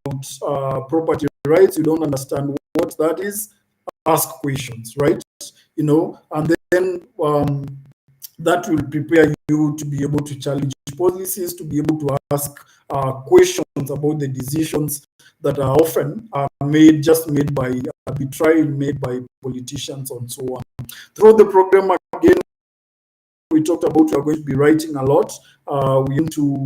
property rights. You don't understand what that is. Ask questions, right? And then that will prepare you to be able to challenge policies, to be able to ask questions about the decisions that are often made by arbitrary, made by politicians and so on. Throughout the program, again, we talked about we are going to be writing a lot. We need to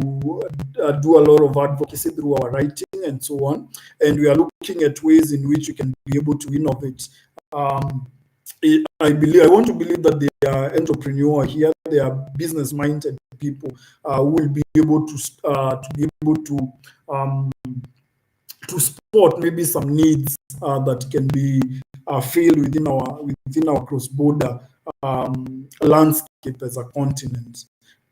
do a lot of advocacy through our writing and so on. And we are looking at ways in which we can be able to innovate. I want to believe that they are entrepreneurs here. They are business-minded people who will be able to spot maybe some needs that can be filled within our cross-border landscape as a continent.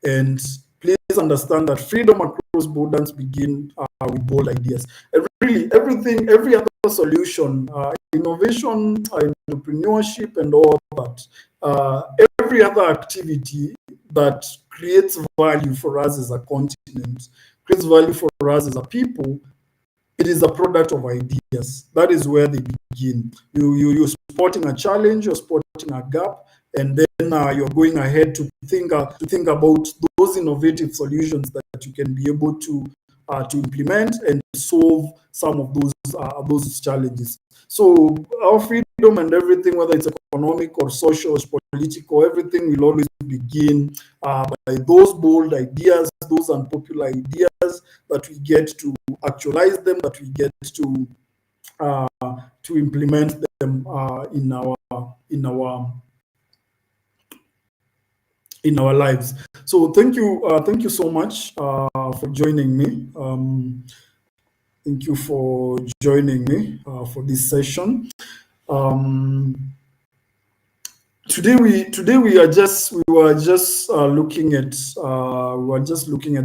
And please understand that freedom across borders begin with bold ideas. Every other solution, innovation, entrepreneurship, and all that, every other activity that creates value for us as a continent, creates value for us as a people, it is a product of ideas. That is where they begin. You're spotting a challenge, you're spotting a gap, and then you're going ahead to think about those innovative solutions that you can be able to implement and solve some of those challenges. So our freedom and everything, whether it's economic or social or political, everything will always begin by those bold ideas, those unpopular ideas that we get to actualize them, that we get to implement them in our lives. So thank you so much for joining me. Thank you for joining me for this session. Today we were just looking at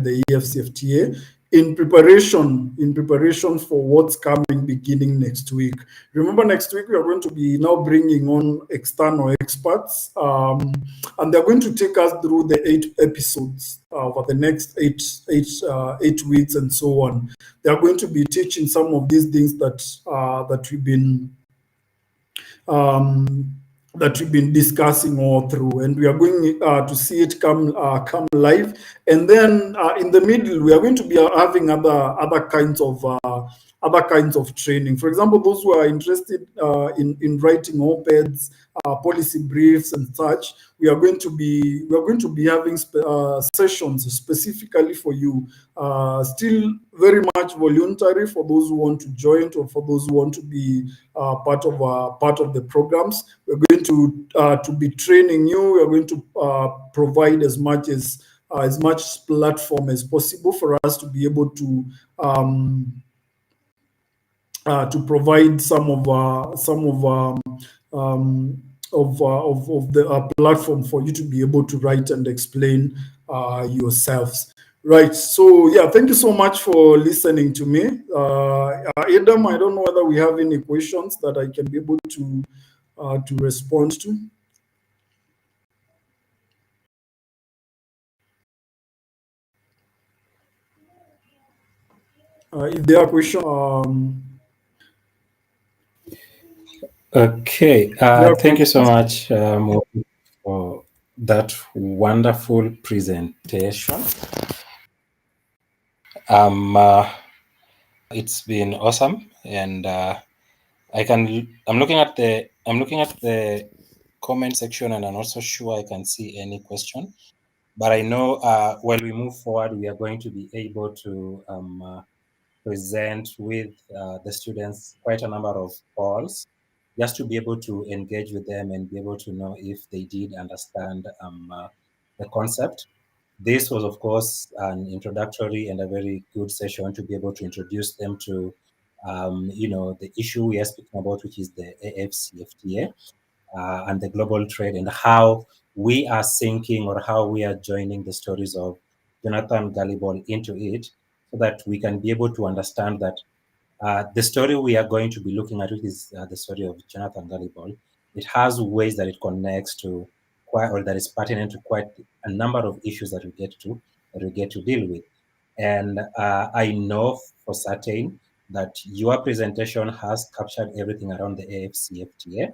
the AfCFTA in preparation for what's coming beginning next week. Remember, next week we are going to be now bringing on external experts, and they're going to take us through the 8 episodes over the next 8 weeks and so on. They are going to be teaching some of these things that we've been discussing all through, and we are going to see it come live. And then in the middle, we are going to be having other kinds of other kinds of training. For example, those who are interested in writing op-eds, policy briefs, and such, we are going to be having sessions specifically for you. Still very much voluntary for those who want to join or for those who want to be part of the programs. We're going to be training you. We're going to provide as much platform as possible for us to be able to provide some of the platform for you to be able to write and explain yourselves. Right. So yeah, thank you so much for listening to me. Adam, I don't know whether we have any questions that I can be able to respond to. If there are questions, okay. Thank you so much for that wonderful presentation. It's been awesome, and I'm looking at the comment section, and I'm not so sure I can see any question. But I know when we move forward, we are going to be able to present with the students quite a number of calls, just to be able to engage with them and be able to know if they did understand the concept. This was, of course, an introductory and a very good session to be able to introduce them to, the issue we are speaking about, which is the AfCFTA and the global trade, and how we are syncing or how we are joining the stories of Jonathan Gullible into it, so that we can be able to understand that the story we are going to be looking at, which is the story of Jonathan Gullible, it has ways that it connects to that is pertinent to quite a number of issues that we get to deal with. And I know for certain that your presentation has captured everything around the AfCFTA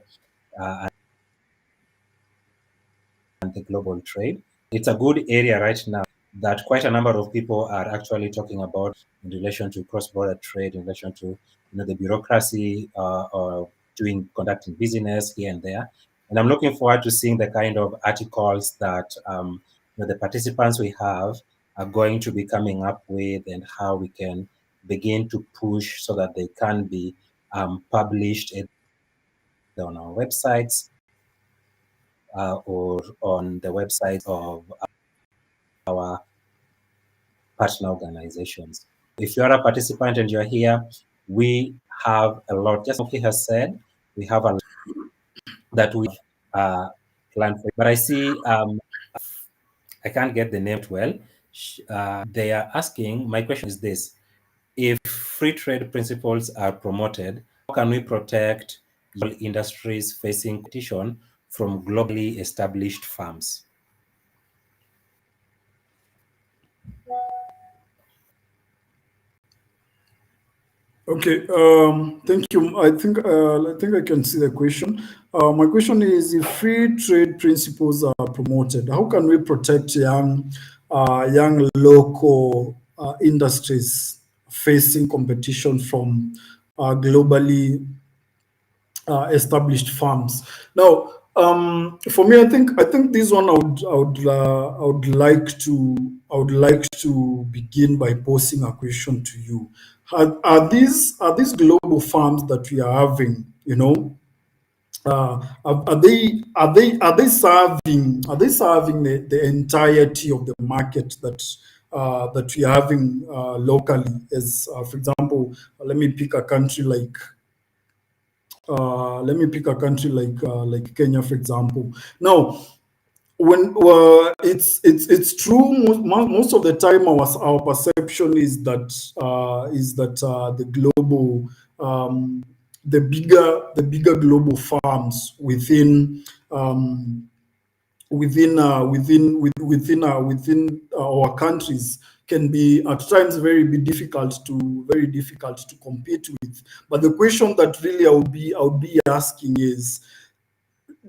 and the global trade. It's a good area right now that quite a number of people are actually talking about in relation to cross-border trade, in relation to the bureaucracy or conducting business here and there. And I'm looking forward to seeing the kind of articles that the participants we have are going to be coming up with, and how we can begin to push so that they can be published on our websites or on the website of our partner organizations. If you are a participant and you're here, we have a lot. Just like he has said, we have a lot that we planned for. But I see, I can't get the name well. They are asking, my question is this: if free trade principles are promoted, how can we protect industries facing competition from globally established firms? Okay, thank you. I think I can see the question. My question is: if free trade principles are promoted, how can we protect young local industries facing competition from globally established firms? Now, for me, I think this one I would like to begin by posing a question to you. Are these global farms that we are having, are they serving the entirety of the market that we are having locally? As for example, let me pick a country like like Kenya, for example. Now, when it's true, most of the time our perception is that the global the bigger global farms within our countries can be at times very difficult to compete with. But the question that really I would be asking is,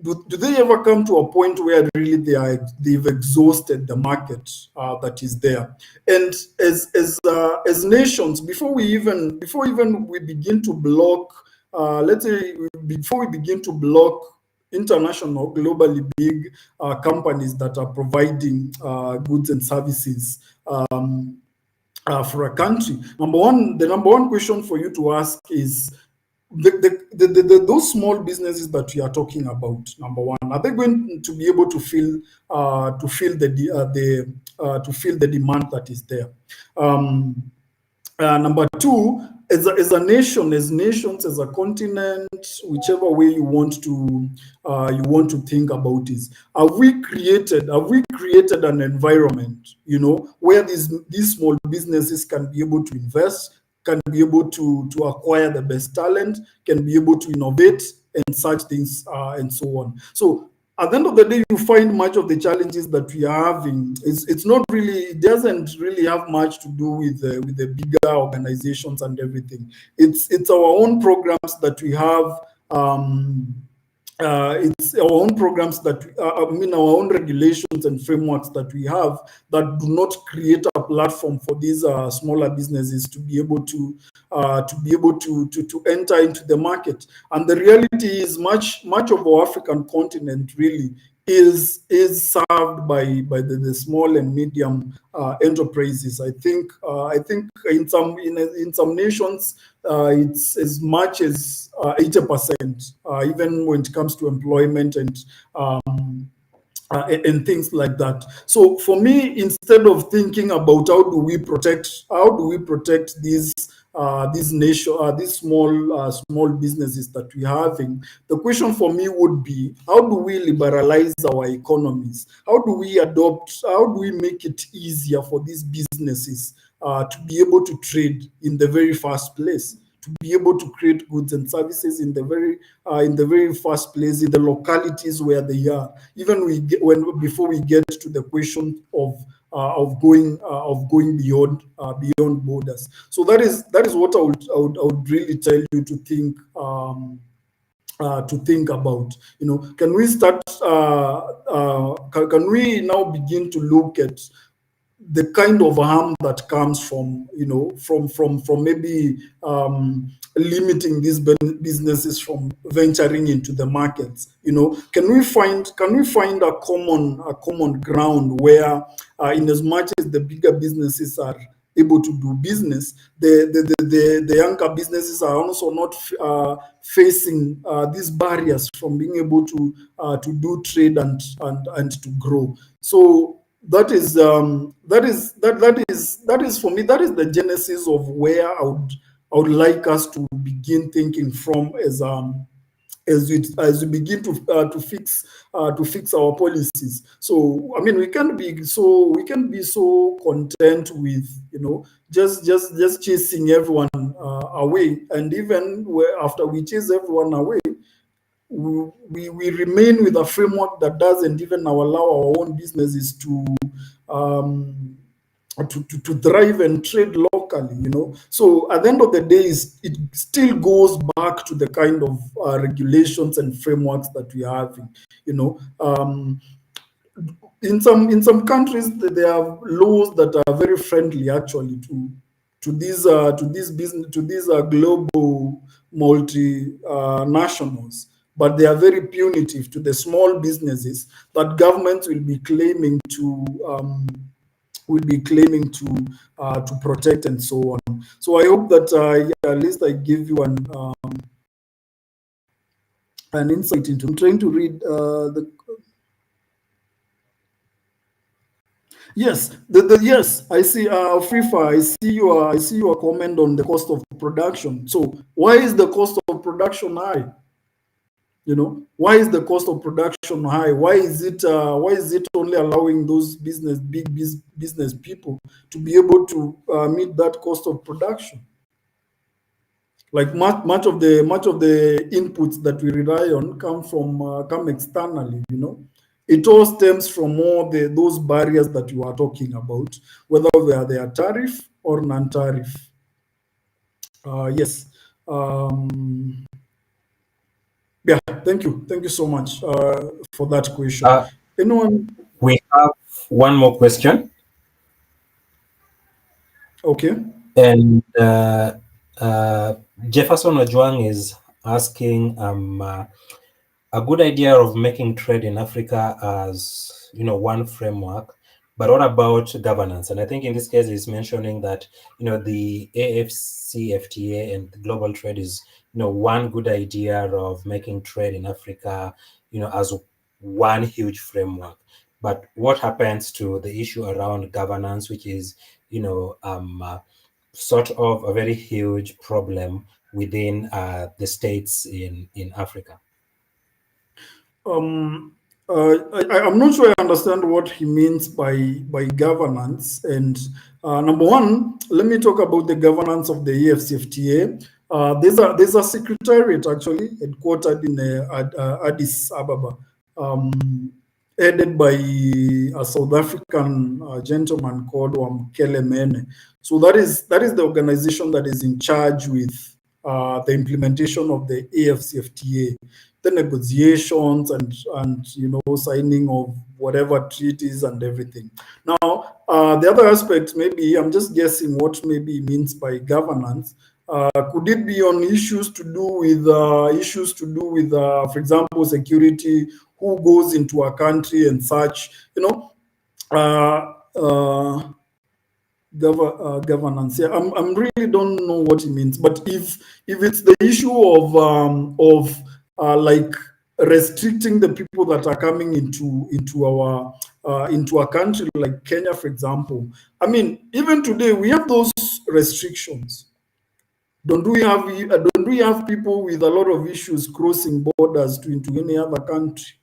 do they ever come to a point where really they've exhausted the market that is there? And as nations, before even we begin to block, let's say before we begin to block international, globally big companies that are providing goods and services for a country. The number one question for you to ask is those small businesses that we are talking about. Number one, are they going to be able to fill the demand that is there? Number two, as a nation, as nations, as a continent, whichever way you want to think about it, have we created an environment, where these small businesses can be able to invest, can be able to acquire the best talent, can be able to innovate and such things, and so on. So at the end of the day, you find much of the challenges that we are having. It doesn't really have much to do with the bigger organizations and everything. It's our own programs that we have. It's our own programs our own regulations and frameworks that we have that do not create a platform for these smaller businesses to be able to enter into the market. And the reality is much of our African continent really is served by the small and medium enterprises. I think in some nations it's as much as 80%, even when it comes to employment and things like that. So for me, instead of thinking about how do we protect these small businesses that we're having, the question for me would be, how do we liberalize our economies? How do we make it easier for these businesses to be able to trade in the very first place, to be able to create goods and services in the very first place, in the localities where they are, even before we get to the question of going beyond borders. So that is what I would really tell you to think about. Can we start? Can we now begin to look at the kind of harm that comes from maybe limiting these businesses from venturing into the markets? Can we find a common ground where, in as much as the bigger businesses are able to do business, the younger businesses are also not facing these barriers from being able to do trade and to grow. So that is for me, that is the genesis of where I would like us to begin thinking from as we begin to fix our policies. So I mean, we can be so content with just chasing everyone away, and even after we chase everyone away, we remain with a framework that doesn't even allow our own businesses to thrive and trade locally. So at the end of the day, it still goes back to the kind of regulations and frameworks that we are having. In some countries, there are laws that are very friendly actually to these global multinationals, but they are very punitive to the small businesses that governments will be claiming to protect and so on. So I hope that at least I give you an insight into. I'm trying to read the. Yes, yes, I see. FIFA, I see your comment on the cost of production. So why is the cost of production high? Why is the cost of production high? Why is it only allowing those big business people to be able to meet that cost of production? Like much of the inputs that we rely on come externally. It all stems from those barriers that you are talking about, whether they are tariff or non-tariff. Yes. Yeah, thank you so much for that question. Anyone? We have one more question. Okay. And Jefferson Ojuang is asking a good idea of making trade in Africa as, one framework, but what about governance? And I think in this case, he's mentioning that, the AfCFTA and global trade is, one good idea of making trade in Africa, as one huge framework. But what happens to the issue around governance, which is, sort of a very huge problem within the states in Africa? I'm not sure I understand what he means by governance. And number one, let me talk about the governance of the AfCFTA. There's a secretariat actually headquartered in Addis Ababa, headed by a South African gentleman called Wamkele Mene. So that is the organization that is in charge with the implementation of the AfCFTA, the negotiations and signing of whatever treaties and everything. Now, the other aspect, maybe I'm just guessing what maybe he means by governance. Could it be on issues to do with for example, security? Who goes into a country and such? Uh, uh, governance. Yeah, I'm really don't know what it means. But if it's the issue of like restricting the people that are coming into a country like Kenya, for example, I mean, even today we have those restrictions. Don't we have people with a lot of issues crossing borders into any other country?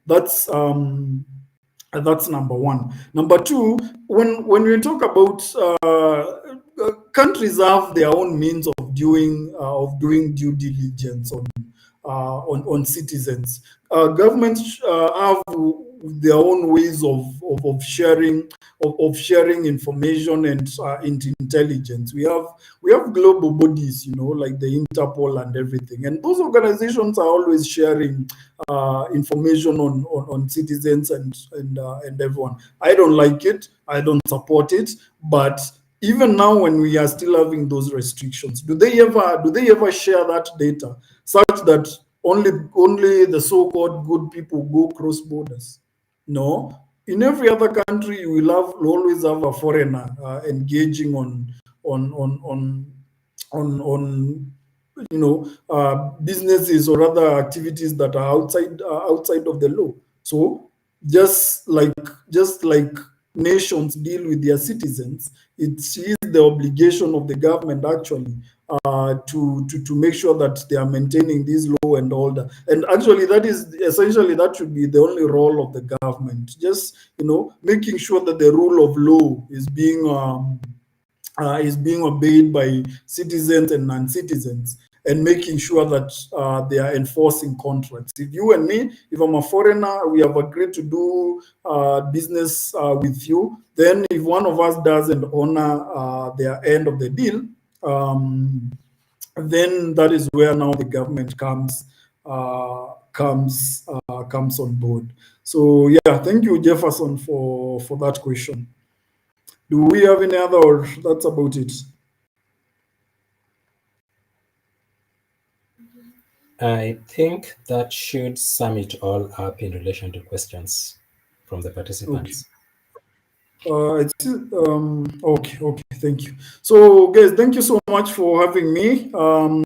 That's number one. Number two, when we talk about countries have their own means of doing due diligence on citizens. Governments have their own ways of sharing information and intelligence. We have global bodies, like the Interpol and everything, and those organizations are always sharing information on citizens and everyone. I don't like it. I don't support it. But even now, when we are still having those restrictions, do they ever share that data such that only the so-called good people go cross borders? No. In every other country, you always have a foreigner engaging on businesses or other activities that are outside of the law. So just like nations deal with their citizens, it is the obligation of the government actually to make sure that they are maintaining this law and order. And actually, that should be the only role of the government. Just making sure that the rule of law is being obeyed by citizens and non-citizens, and making sure that they are enforcing contracts. If you and me, if I'm a foreigner, we have agreed to do business with you, then if one of us doesn't honor their end of the deal, then that is where now the government comes on board. So yeah, thank you, Jefferson, for that question. Do we have any other, or that's about it? I think that should sum it all up in relation to questions from the Okay. participants. Okay, thank you. So, guys, thank you so much for having me.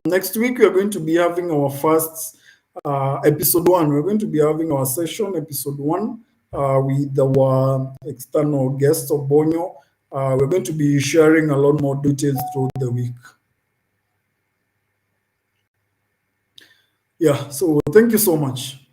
Next week, we are going to be having our first episode one. We're going to be having our session, episode one, with our external guest of Bonyo. We're going to be sharing a lot more details through the week. Yeah, so thank you so much.